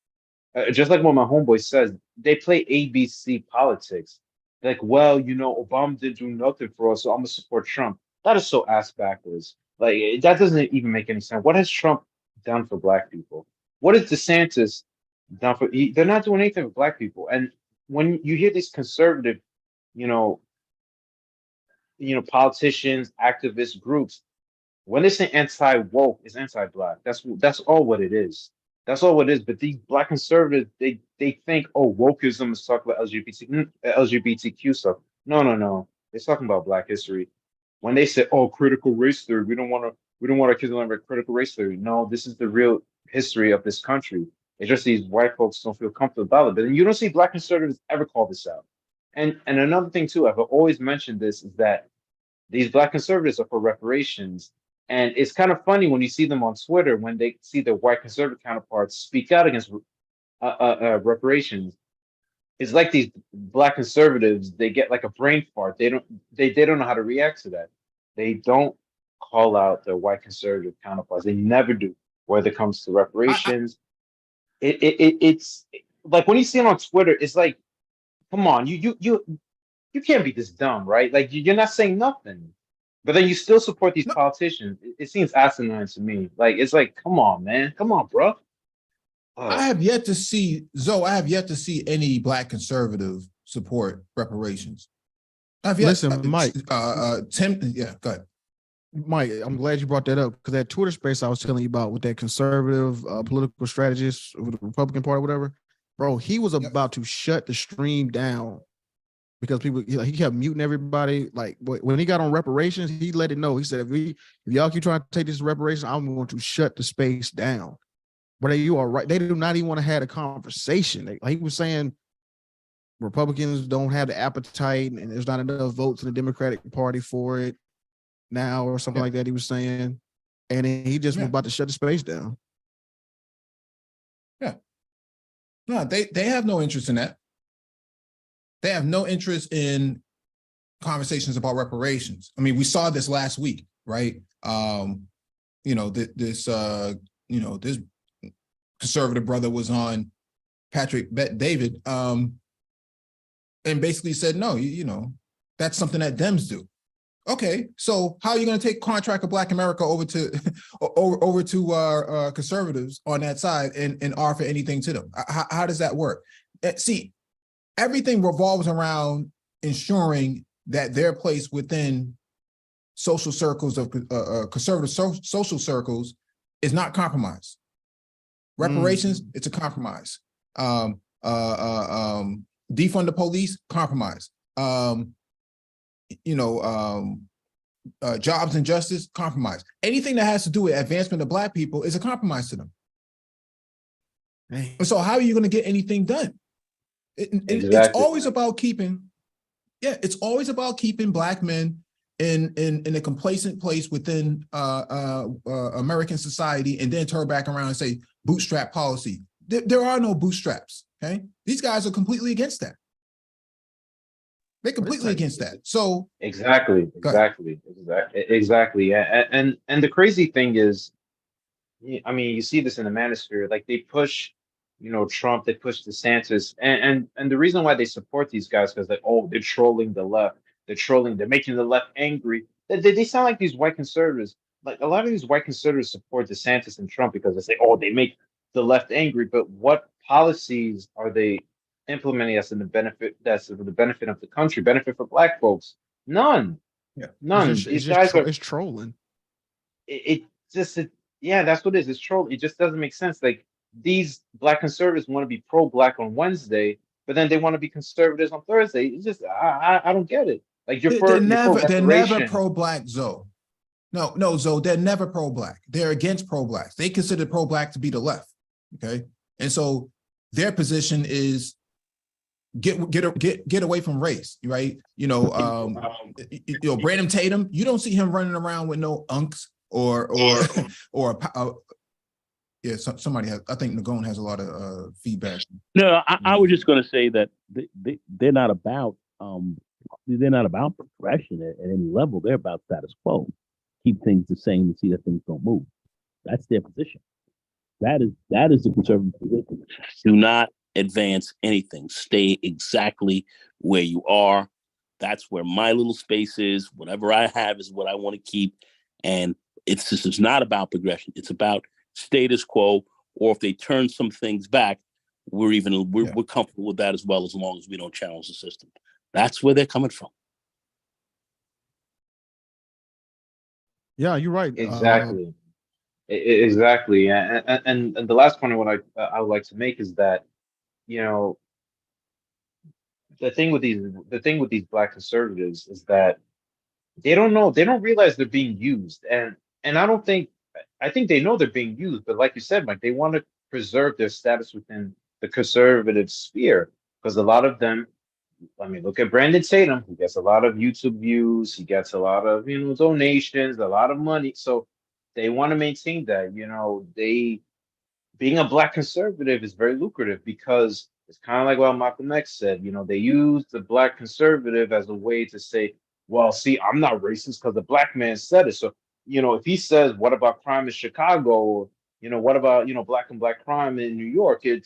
Just like what my homeboy says, they play ABC politics. Like, well, Obama didn't do nothing for us, so I'm gonna support Trump. That is so ass backwards. Like, that doesn't even make any sense. What has Trump done for Black people? What has DeSantis done for? They're not doing anything for Black people. And when you hear these conservative, politicians, activist groups, when they say anti-woke, it's anti-Black. That's all what it is. That's all it is. But these Black conservatives, they think, oh, wokeism is talking about LGBTQ stuff. No. They're talking about Black history. When they say, oh, critical race theory, we don't want our kids to learn about critical race theory. No, this is the real history of this country. It's just these white folks don't feel comfortable about it. But then you don't see Black conservatives ever call this out. And another thing too, I've always mentioned this, is that these Black conservatives are for reparations. And it's kind of funny when you see them on Twitter, when they see their white conservative counterparts speak out against reparations. It's like these Black conservatives, they get like a brain fart. They don't know how to react to that. They don't call out their white conservative counterparts. They never do. Whether it comes to reparations, it's like when you see them on Twitter, it's like, come on, you can't be this dumb, right? Like you're not saying nothing, but then you still support these politicians. It seems asinine to me. Like it's like, come on, man, come on, bro. I have yet to see any Black conservative support reparations. Listen, Mike. Tim, yeah, go ahead. Mike, I'm glad you brought that up because that Twitter space I was telling you about with that conservative political strategist with the Republican Party, whatever, bro, he was about to shut the stream down because people, he kept muting everybody. Like when he got on reparations, he let it know. He said, if y'all keep trying to take this reparations, I'm going to shut the space down. But you are right. They do not even want to have a conversation. Like he was saying, Republicans don't have the appetite and there's not enough votes in the Democratic Party for it now or something like that he was saying. And then he just was about to shut the space down. Yeah. No, they have no interest in that. They have no interest in conversations about reparations. I mean, we saw this last week, right? This conservative brother was on Patrick Bet-David and basically said, no, that's something that Dems do. Okay, so how are you going to take contract of Black America over to conservatives on that side and offer anything to them? How does that work? See, everything revolves around ensuring that their place within social circles of conservative social circles is not compromised. Reparations, it's a compromise. Defund the police, compromise. Jobs and justice, compromise. Anything that has to do with advancement of Black people is a compromise to them. So how are you going to get anything done? Exactly. It's always about keeping, it's always about keeping Black men in a complacent place within American society, and then turn back around and say bootstrap policy. There are no bootstraps. Okay, these guys are completely against that. They're completely against that. So exactly. And the crazy thing is, I mean, you see this in the manosphere. Like they push, Trump, they push DeSantis, and the reason why they support these guys because they're trolling the left. They're making the left angry. They sound like these white conservatives. Like a lot of these white conservatives support DeSantis and Trump because they say, they make the left angry. But what policies are they implementing that's for the benefit of the country, benefit for Black folks? None. Yeah. None. These guys are trolling. That's what it is. It's trolling. It just doesn't make sense. Like these Black conservatives want to be pro-Black on Wednesday, but then they want to be conservatives on Thursday. It's just I don't get it. Like they're never pro-Black, Zoe. No, Zoe, they're never pro-Black. They're against pro-Blacks. They consider pro-Black to be the left. Okay. And so their position is get away from race, right? Brandon Tatum, you don't see him running around with no unks or somebody has, I think Nagone has a lot of feedback. No, I was just going to say that they're not about progression at any level. They're about status quo. Keep things the same and see that things don't move. That's their position. That is the conservative position. Do not advance anything. Stay exactly where you are. That's where my little space is. Whatever I have is what I want to keep. And it's not about progression. It's about status quo. Or if they turn some things back, we're comfortable with that as well, as long as we don't challenge the system. That's where they're coming from. Yeah, you're right. Exactly. Exactly. And the last point I would like to make is that, the thing with these Black conservatives is that they don't realize they're being used. And I think they know they're being used, but like you said, Mike, they want to preserve their status within the conservative sphere, because a lot of them, I mean, look at Brandon Tatum, who gets a lot of YouTube views, he gets a lot of, donations, a lot of money. So they want to maintain that, being a Black conservative is very lucrative because it's kind of like what Malcolm X said, they use the Black conservative as a way to say, well, see, I'm not racist because the Black man said it. So, if he says, what about crime in Chicago? Or, what about, Black and Black crime in New York? I'm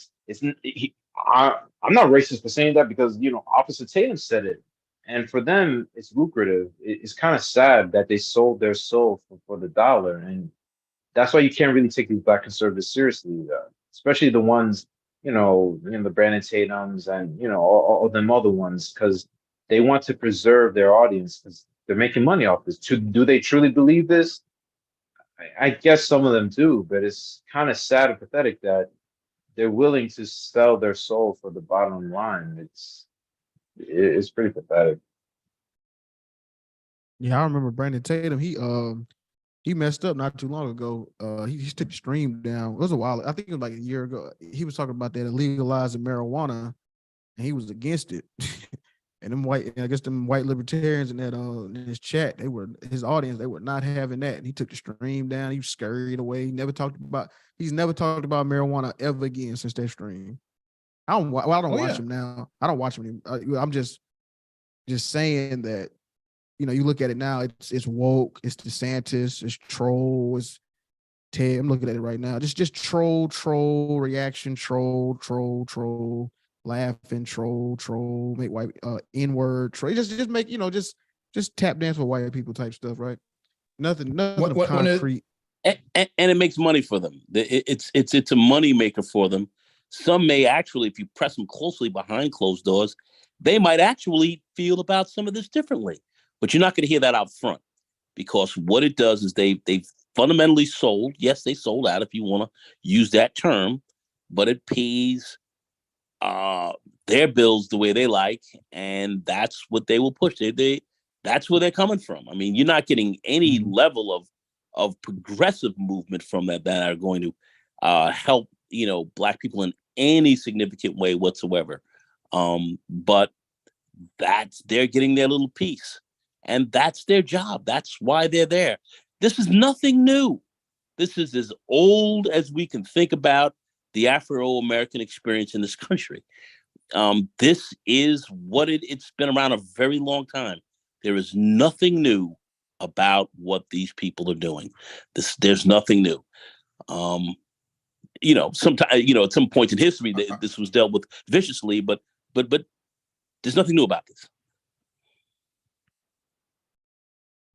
not racist for saying that because, Officer Tatum said it. And for them, it's lucrative. It's kind of sad that they sold their soul for the dollar. And that's why you can't really take these Black conservatives seriously, especially the ones, the Brandon Tatums and, all them other ones, because they want to preserve their audience because they're making money off this. Do they truly believe this? I guess some of them do, but it's kind of sad and pathetic that they're willing to sell their soul for the bottom line. It's pretty pathetic. Yeah, I remember Brandon Tatum. He messed up not too long ago. He took the stream down. It was a while. I think it was like a year ago. He was talking about that legalizing marijuana, and he was against it. And them white libertarians in that in his chat, his audience, they were not having that. And he took the stream down. He scurried away. He's never talked about marijuana ever again since that stream. I don't watch him now. I don't watch him anymore. I'm just saying that, you look at it now, it's woke, it's DeSantis, it's troll, it's Ted. I'm looking at it right now. Just troll reaction, troll, laughing, troll, make white N-word, troll. Just make, just tap dance with white people type stuff, right? Nothing of concrete. And it makes money for them. It's a money maker for them. Some may actually, if you press them closely behind closed doors, they might actually feel about some of this differently. But you're not going to hear that out front, because what it does is they've fundamentally sold. Yes, they sold out, if you want to use that term, but it pays their bills the way they like, and that's what they will push. That's where they're coming from. I mean, you're not getting any level of progressive movement from that are going to help Black people in any significant way whatsoever. But they're getting their little piece, and that's their job. That's why they're there. This is nothing new. This is as old as we can think about the Afro-American experience in this country. This is what it's been around a very long time. There is nothing new about what these people are doing. There's nothing new. Sometimes, at some point in history, this was dealt with viciously, but there's nothing new about this.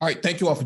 All right, thank you all for